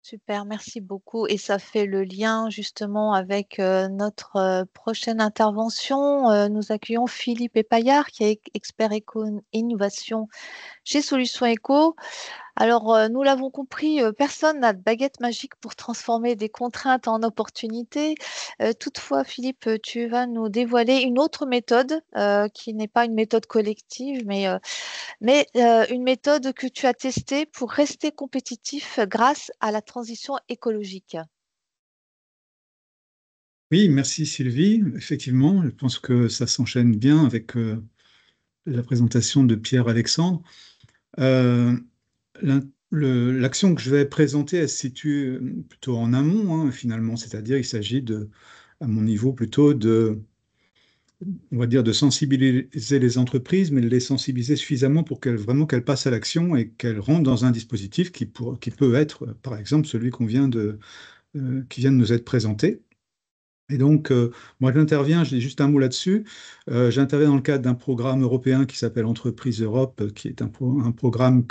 Super, merci beaucoup. Et ça fait le lien justement avec notre prochaine intervention. Nous accueillons Philippe Epaillard, qui est expert éco-innovation chez Solutions Éco. Alors, nous l'avons compris, personne n'a de baguette magique pour transformer des contraintes en opportunités. Toutefois, Philippe, tu vas nous dévoiler une autre méthode qui n'est pas une méthode collective, mais une méthode que tu as testée pour rester compétitif grâce à la transition écologique. Oui, merci Sylvie. Effectivement, je pense que ça s'enchaîne bien avec la présentation de Pierre-Alexandre. L'action que je vais présenter, elle se situe plutôt en amont, hein, finalement, c'est-à-dire il s'agit à mon niveau plutôt on va dire, de sensibiliser les entreprises, mais de les sensibiliser suffisamment pour qu'elles passent à l'action et qu'elles rentrent dans un dispositif qui peut être, par exemple, celui qui vient de nous être présenté. Et donc, moi, je dis juste un mot là-dessus. J'interviens dans le cadre d'un programme européen qui s'appelle Entreprise Europe, qui est un programme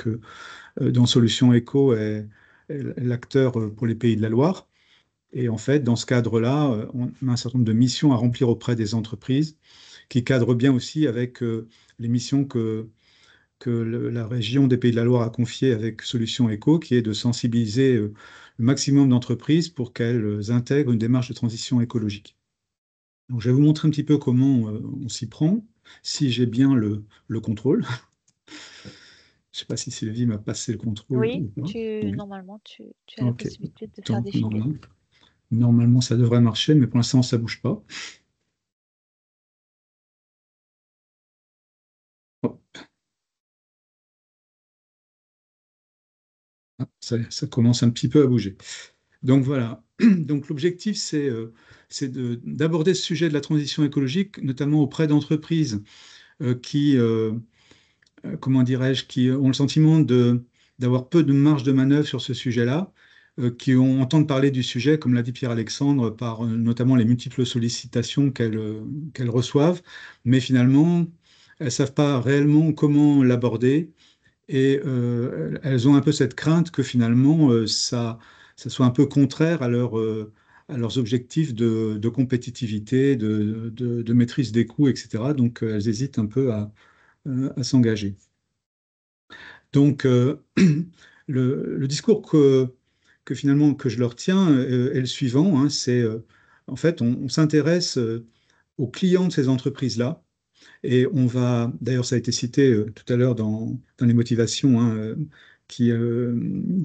dont Solutions Éco est l'acteur pour les Pays de la Loire. Et en fait, dans ce cadre-là, on a un certain nombre de missions à remplir auprès des entreprises, qui cadrent bien aussi avec les missions que la région des Pays de la Loire a confiées avec Solutions Éco, qui est de sensibiliser le maximum d'entreprises pour qu'elles intègrent une démarche de transition écologique. Donc, je vais vous montrer un petit peu comment on s'y prend, si j'ai bien le contrôle. Je ne sais pas si Sylvie m'a passé le contrôle Oui, ou pas. normalement, tu as la possibilité de faire Donc, défiler. normalement, ça devrait marcher, mais pour l'instant, ça ne bouge pas. Hop. Ah, ça commence un petit peu à bouger. Donc voilà. Donc l'objectif, c'est d'aborder ce sujet de la transition écologique, notamment auprès d'entreprises qui, comment dirais-je, qui ont le sentiment d'avoir peu de marge de manœuvre sur ce sujet-là, qui entendent parler du sujet, comme l'a dit Pierre-Alexandre, par notamment les multiples sollicitations qu'elles reçoivent, mais finalement, elles ne savent pas réellement comment l'aborder et elles ont un peu cette crainte que finalement ça soit un peu contraire à leurs objectifs de compétitivité, de maîtrise des coûts, etc. Donc elles hésitent un peu à s'engager. Donc le discours que finalement que je leur tiens est le suivant, hein, c'est en fait on s'intéresse aux clients de ces entreprises-là. Et on va, d'ailleurs, ça a été cité tout à l'heure dans les motivations, hein, qui, euh,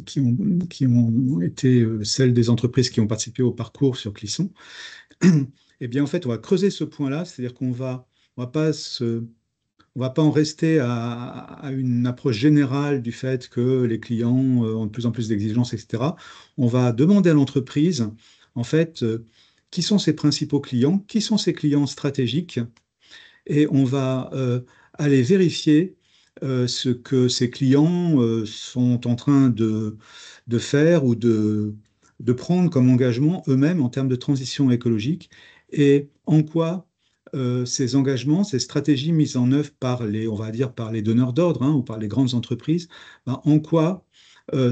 qui ont été celles des entreprises qui ont participé au parcours sur Clisson. Eh bien, en fait, on va creuser ce point-là, c'est-à-dire on va pas on va pas en rester à une approche générale du fait que les clients ont de plus en plus d'exigences, etc. On va demander à l'entreprise, en fait, qui sont ses principaux clients, qui sont ses clients stratégiques, et on va aller vérifier ce que ces clients sont en train de faire ou de prendre comme engagement eux-mêmes en termes de transition écologique et en quoi ces engagements, ces stratégies mises en œuvre par les, on va dire, par les donneurs d'ordre, hein, ou par les grandes entreprises, ben, en quoi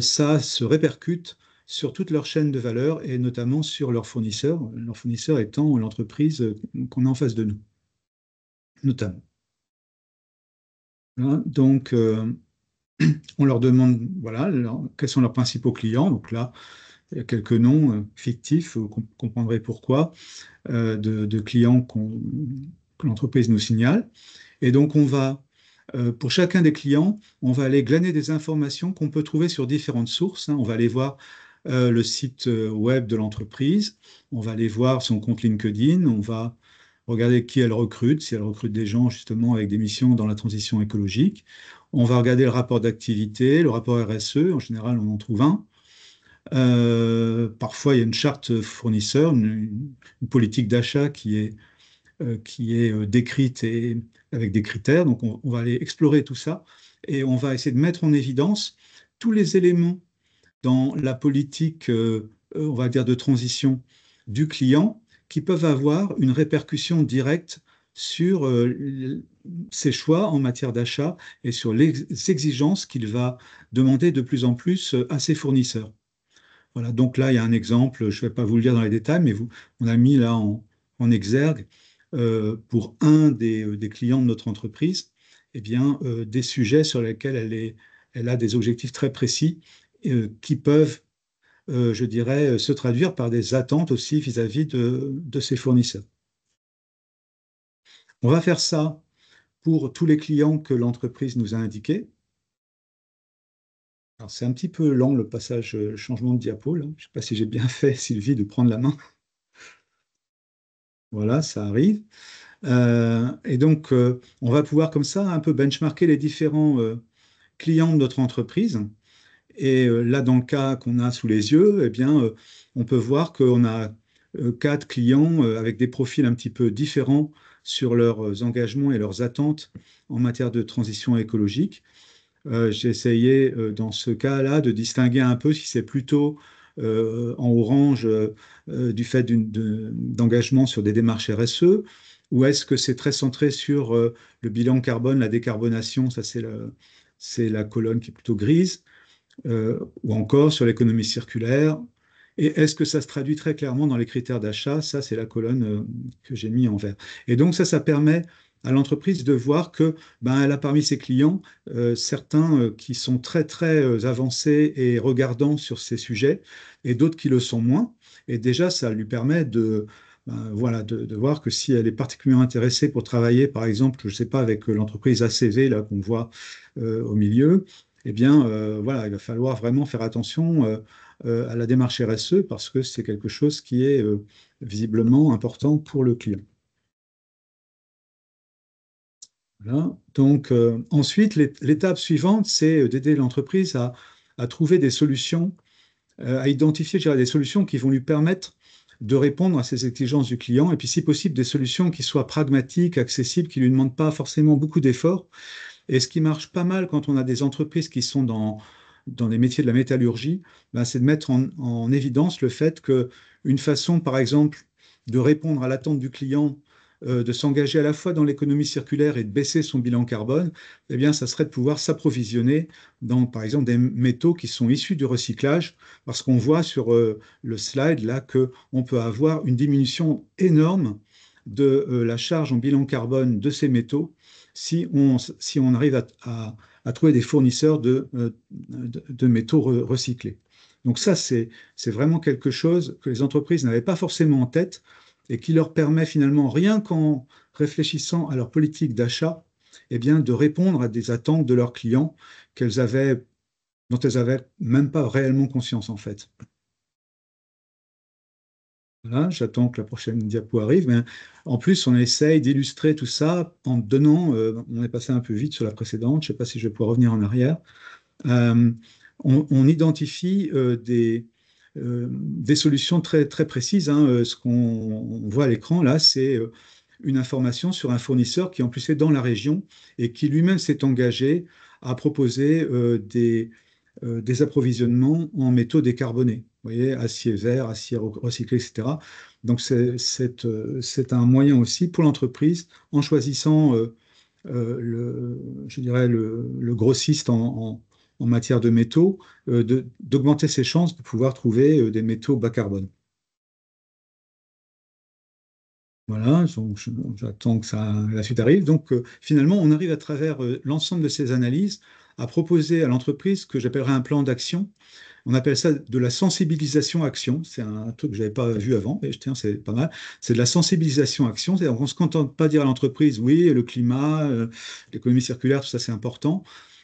ça se répercute sur toute leur chaîne de valeur et notamment sur leurs fournisseurs étant l'entreprise qu'on a en face de nous, notamment. Hein, donc, on leur demande, voilà, quels sont leurs principaux clients. Donc là, il y a quelques noms fictifs, vous comprendrez pourquoi, de clients que l'entreprise nous signale. Et donc, pour chacun des clients, on va aller glaner des informations qu'on peut trouver sur différentes sources, hein. On va aller voir le site web de l'entreprise, on va aller voir son compte LinkedIn, on va regarder qui elle recrute, si elle recrute des gens justement avec des missions dans la transition écologique. On va regarder le rapport d'activité, le rapport RSE, en général on en trouve un. Parfois il y a une charte fournisseur, une politique d'achat qui est décrite et avec des critères. Donc on va aller explorer tout ça et on va essayer de mettre en évidence tous les éléments dans la politique, on va dire, de transition du client qui peuvent avoir une répercussion directe sur ses choix en matière d'achat et sur les exigences qu'il va demander de plus en plus à ses fournisseurs. Voilà, donc là, il y a un exemple, je ne vais pas vous le dire dans les détails, mais on a mis là en exergue pour un des clients de notre entreprise, eh bien, des sujets sur lesquels elle a des objectifs très précis qui peuvent, je dirais, se traduire par des attentes aussi vis-à-vis de ses fournisseurs. On va faire ça pour tous les clients que l'entreprise nous a indiqués. Alors, c'est un petit peu lent le passage, changement de diapo, là. Je ne sais pas si j'ai bien fait, Sylvie, de prendre la main. Voilà, ça arrive. Et donc, on va pouvoir comme ça un peu benchmarker les différents clients de notre entreprise. Et là, dans le cas qu'on a sous les yeux, eh bien, on peut voir qu'on a 4 clients avec des profils un petit peu différents sur leurs engagements et leurs attentes en matière de transition écologique. J'ai essayé dans ce cas-là de distinguer un peu si c'est plutôt en orange du fait d'engagement sur des démarches RSE, ou est-ce que c'est très centré sur le bilan carbone, la décarbonation, ça c'est la colonne qui est plutôt grise, ou encore sur l'économie circulaire. Et est-ce que ça se traduit très clairement dans les critères d'achat? Ça, c'est la colonne que j'ai mis en vert. Et donc, ça permet à l'entreprise de voir que ben, elle a parmi ses clients certains qui sont très, très avancés et regardants sur ces sujets, et d'autres qui le sont moins. Et déjà, ça lui permet voilà, de voir que si elle est particulièrement intéressée pour travailler, par exemple, je ne sais pas, avec l'entreprise ACV là qu'on voit au milieu, eh bien, voilà, il va falloir vraiment faire attention à la démarche RSE parce que c'est quelque chose qui est visiblement important pour le client. Voilà. Donc, ensuite, l'étape suivante, c'est d'aider l'entreprise à trouver des solutions, à identifier, je dirais, des solutions qui vont lui permettre de répondre à ces exigences du client, et puis si possible des solutions qui soient pragmatiques, accessibles, qui ne lui demandent pas forcément beaucoup d'efforts. Et ce qui marche pas mal quand on a des entreprises qui sont dans les métiers de la métallurgie, ben, c'est de mettre en évidence le fait qu'une façon, par exemple, de répondre à l'attente du client de s'engager à la fois dans l'économie circulaire et de baisser son bilan carbone, eh bien, ça serait de pouvoir s'approvisionner dans, par exemple, des métaux qui sont issus du recyclage, parce qu'on voit sur le slide là qu'on peut avoir une diminution énorme de la charge en bilan carbone de ces métaux si on arrive à trouver des fournisseurs de métaux recyclés. Donc ça, c'est vraiment quelque chose que les entreprises n'avaient pas forcément en tête et qui leur permet finalement, rien qu'en réfléchissant à leur politique d'achat, eh bien, de répondre à des attentes de leurs clients dont elles n'avaient même pas réellement conscience en fait. Voilà, j'attends que la prochaine diapo arrive. Mais en plus, on essaye d'illustrer tout ça en donnant, on est passé un peu vite sur la précédente, je ne sais pas si je vais pouvoir revenir en arrière. Euh, on identifie des solutions très, très précises, hein. Ce qu'on voit à l'écran là, c'est une information sur un fournisseur qui en plus est dans la région et qui lui-même s'est engagé à proposer des approvisionnements en métaux décarbonés. Vous voyez, acier vert, acier recyclé, etc. Donc c'est un moyen aussi pour l'entreprise, en choisissant je dirais le grossiste en matière de métaux, d'augmenter ses chances de pouvoir trouver des métaux bas carbone. Voilà, donc j'attends que la suite arrive. Donc finalement, on arrive à travers l'ensemble de ces analyses à proposer à l'entreprise ce que j'appellerais un plan d'action. On appelle ça de la sensibilisation action. C'est un truc que je n'avais pas vu avant, et tiens, c'est pas mal. C'est de la sensibilisation action. C'est-à-dire qu'on ne se contente pas de dire à l'entreprise, oui, le climat, l'économie circulaire, tout ça, c'est important.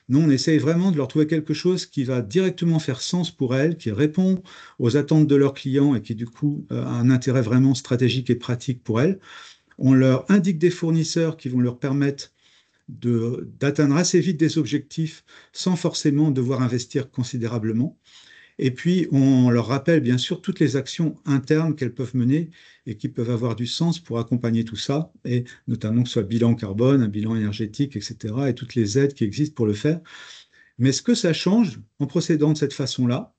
Non, on essaye vraiment de leur trouver quelque chose qui va directement faire sens pour elles, qui répond aux attentes de leurs clients et qui, du coup, a un intérêt vraiment stratégique et pratique pour elles. On leur indique des fournisseurs qui vont leur permettre d'atteindre assez vite des objectifs sans forcément devoir investir considérablement. Et puis, on leur rappelle bien sûr toutes les actions internes qu'elles peuvent mener et qui peuvent avoir du sens pour accompagner tout ça, et notamment que ce soit bilan carbone, un bilan énergétique, etc., et toutes les aides qui existent pour le faire. Mais ce que ça change en procédant de cette façon-là,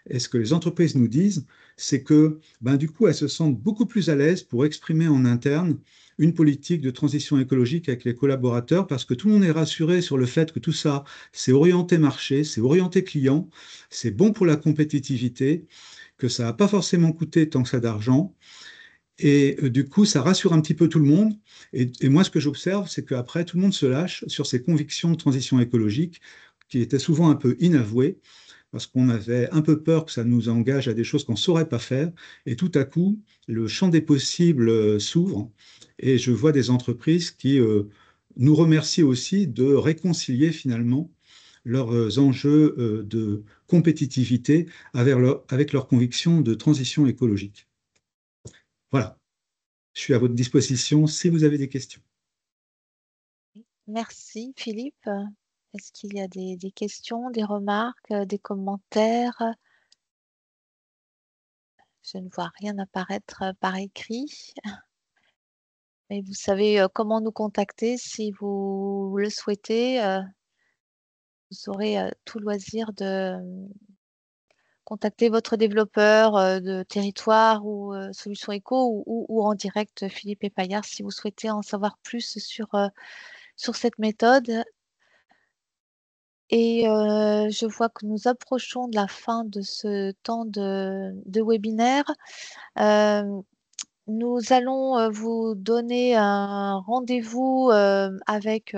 et ce que les entreprises nous disent, c'est que ben, du coup, elles se sentent beaucoup plus à l'aise pour exprimer en interne une politique de transition écologique avec les collaborateurs, parce que tout le monde est rassuré sur le fait que tout ça, c'est orienté marché, c'est orienté client, c'est bon pour la compétitivité, que ça n'a pas forcément coûté tant que ça d'argent. Et du coup, ça rassure un petit peu tout le monde. Et moi, ce que j'observe, c'est qu'après, tout le monde se lâche sur ses convictions de transition écologique, qui étaient souvent un peu inavouées, parce qu'on avait un peu peur que ça nous engage à des choses qu'on ne saurait pas faire. Et tout à coup, le champ des possibles s'ouvre. Et je vois des entreprises qui nous remercient aussi de réconcilier finalement leurs enjeux de compétitivité avec leurs convictions de transition écologique. Voilà, je suis à votre disposition si vous avez des questions. Merci Philippe. Est-ce qu'il y a des questions, des remarques, des commentaires? Je ne vois rien apparaître par écrit. Mais vous savez comment nous contacter si vous le souhaitez. Vous aurez tout loisir de contacter votre développeur de territoire ou Solution Éco ou en direct Philippe Epaillard si vous souhaitez en savoir plus sur cette méthode. Et je vois que nous approchons de la fin de ce temps de webinaire. Nous allons vous donner un rendez-vous avec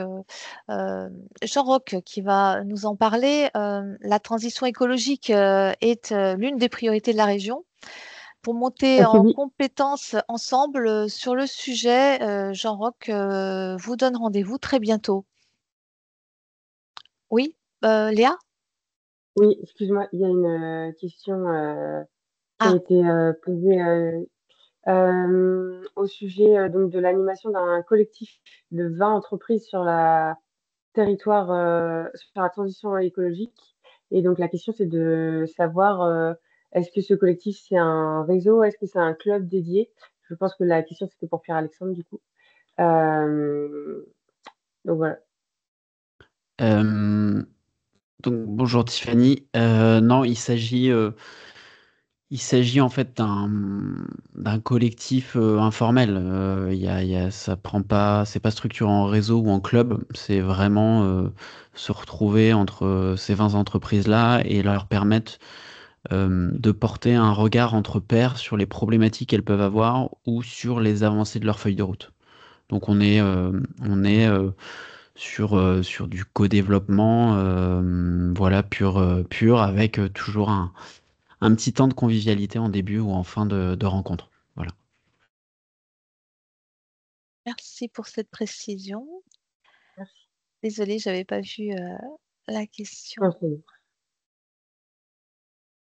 Jean-Roch qui va nous en parler. La transition écologique est l'une des priorités de la région. Pour monter Ok, en oui. compétences ensemble sur le sujet, Jean-Roch vous donne rendez-vous très bientôt. Oui, Léa? Oui, excuse-moi, il y a une question qui a Ah, été posée au sujet donc de l'animation d'un collectif de 20 entreprises sur la territoire, sur la transition écologique. Et donc la question, c'est de savoir est-ce que ce collectif, c'est un réseau, est-ce que c'est un club dédié? Je pense que la question, c'était pour Pierre-Alexandre, du coup. Euh, donc voilà. Donc bonjour Tiffany. Non, Il s'agit en fait d'un collectif informel. C'est pas structuré en réseau ou en club. C'est vraiment se retrouver entre ces 20 entreprises-là et leur permettre de porter un regard entre pairs sur les problématiques qu'elles peuvent avoir ou sur les avancées de leur feuille de route. Donc on est sur du co-développement, voilà, pur, avec toujours un petit temps de convivialité en début ou en fin de rencontre. Voilà. Merci pour cette précision. Merci. Désolée, j'avais pas vu la question. Merci.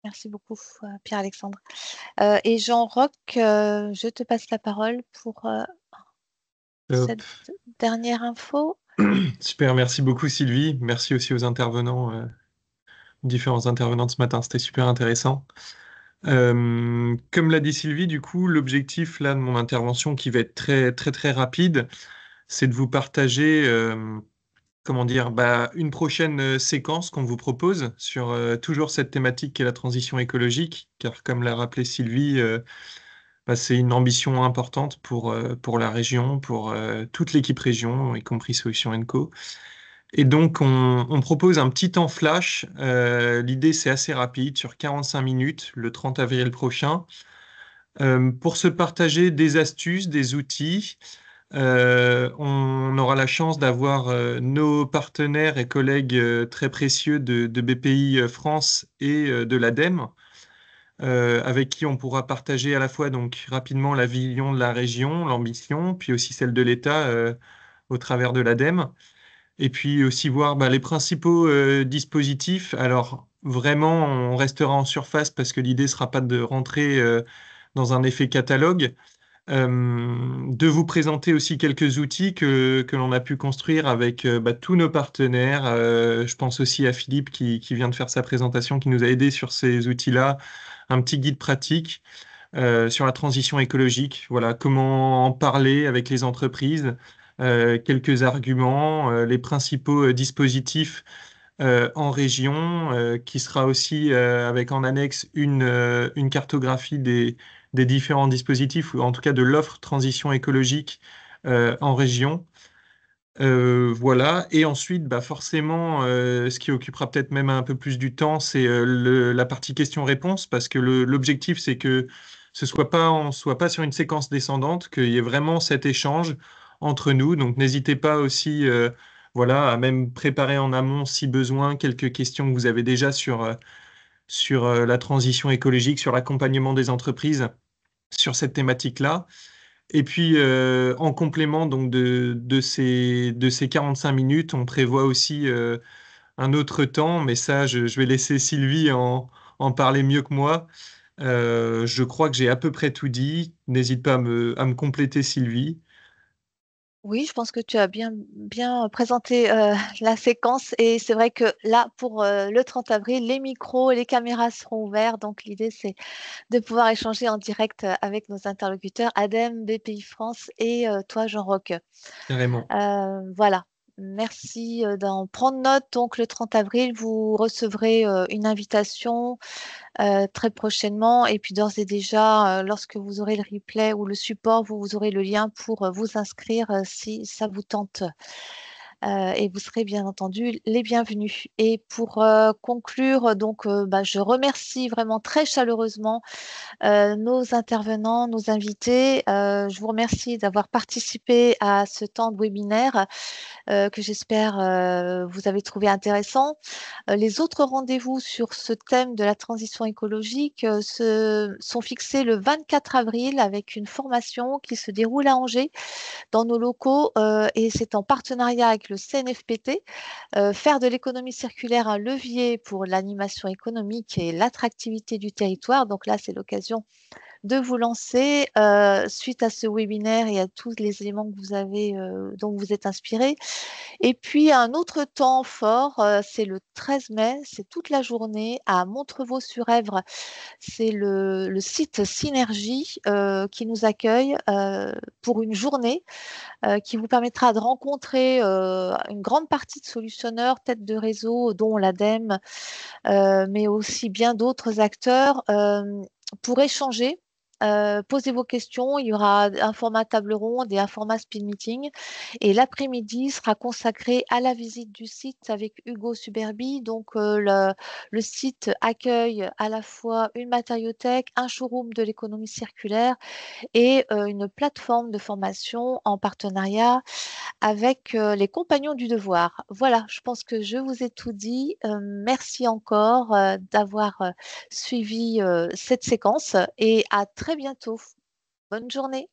Merci beaucoup, Pierre-Alexandre. Et Jean-Roch, je te passe la parole pour Top. cette dernière info. Super, merci beaucoup Sylvie. Merci aussi aux intervenants, différents intervenants de ce matin. C'était super intéressant. Comme l'a dit Sylvie, du coup, l'objectif là de mon intervention, qui va être très très très rapide, c'est de vous partager, comment dire, une prochaine séquence qu'on vous propose sur toujours cette thématique qui est la transition écologique, car comme l'a rappelé Sylvie, c'est une ambition importante pour la région, pour toute l'équipe région, y compris Solutions Co. Et donc, on propose un petit temps flash. L'idée, c'est assez rapide, sur 45 minutes, le 30 avril prochain, pour se partager des astuces, des outils. On aura la chance d'avoir nos partenaires et collègues très précieux de BPI France et de l'ADEME, avec qui on pourra partager à la fois donc rapidement la vision de la région, l'ambition, puis aussi celle de l'État au travers de l'ADEME. Et puis aussi voir les principaux dispositifs. Alors vraiment, on restera en surface parce que l'idée ne sera pas de rentrer dans un effet catalogue, de vous présenter aussi quelques outils que l'on a pu construire avec tous nos partenaires. Je pense aussi à Philippe qui vient de faire sa présentation, qui nous a aidés sur ces outils-là, un petit guide pratique sur la transition écologique. Voilà, comment en parler avec les entreprises, quelques arguments, les principaux dispositifs en région, qui sera aussi avec en annexe une cartographie des différents dispositifs, ou en tout cas de l'offre transition écologique en région. Voilà. Et ensuite, forcément, ce qui occupera peut-être même un peu plus du temps, c'est la partie questions-réponses, parce que l'objectif, c'est que on soit pas sur une séquence descendante, qu'il y ait vraiment cet échange entre nous. Donc, n'hésitez pas aussi, voilà, à même préparer en amont, si besoin, quelques questions que vous avez déjà sur la transition écologique, sur l'accompagnement des entreprises, sur cette thématique-là. Et puis, en complément donc de ces 45 minutes, on prévoit aussi un autre temps, mais ça, je vais laisser Sylvie en parler mieux que moi. Je crois que j'ai à peu près tout dit. N'hésite pas à me compléter, Sylvie. Oui, je pense que tu as bien présenté la séquence et c'est vrai que là, pour le 30 avril, les micros et les caméras seront ouverts. Donc, l'idée, c'est de pouvoir échanger en direct avec nos interlocuteurs, ADEME, BPI France et toi, Jean-Roch. Carrément. Voilà. Merci d'en prendre note. Donc, le 30 avril, vous recevrez une invitation très prochainement. Et puis, d'ores et déjà, lorsque vous aurez le replay ou le support, vous aurez le lien pour vous inscrire si ça vous tente. Et vous serez bien entendu les bienvenus. Et pour conclure, donc, je remercie vraiment très chaleureusement nos intervenants, nos invités. Je vous remercie d'avoir participé à ce temps de webinaire que j'espère vous avez trouvé intéressant. Les autres rendez-vous sur ce thème de la transition écologique sont fixés le 24 avril avec une formation qui se déroule à Angers dans nos locaux et c'est en partenariat avec le CNFPT. Faire de l'économie circulaire un levier pour l'animation économique et l'attractivité du territoire. Donc là, c'est l'occasion de vous lancer suite à ce webinaire et à tous les éléments que vous avez, dont vous êtes inspirés. Et puis, un autre temps fort, c'est le 13 mai, c'est toute la journée à Montrevaux-sur-Èvre. C'est le site Synergie qui nous accueille pour une journée qui vous permettra de rencontrer une grande partie de solutionneurs, têtes de réseau, dont l'ADEME, mais aussi bien d'autres acteurs. pour échanger. Posez vos questions, il y aura un format table ronde et un format speed meeting. Et l'après-midi sera consacré à la visite du site avec Hugo Suberbi. Donc, le site accueille à la fois une matériothèque, un showroom de l'économie circulaire et une plateforme de formation en partenariat avec les compagnons du devoir. Voilà, je pense que je vous ai tout dit. Merci encore d'avoir suivi cette séquence et à très bientôt. Bonne journée.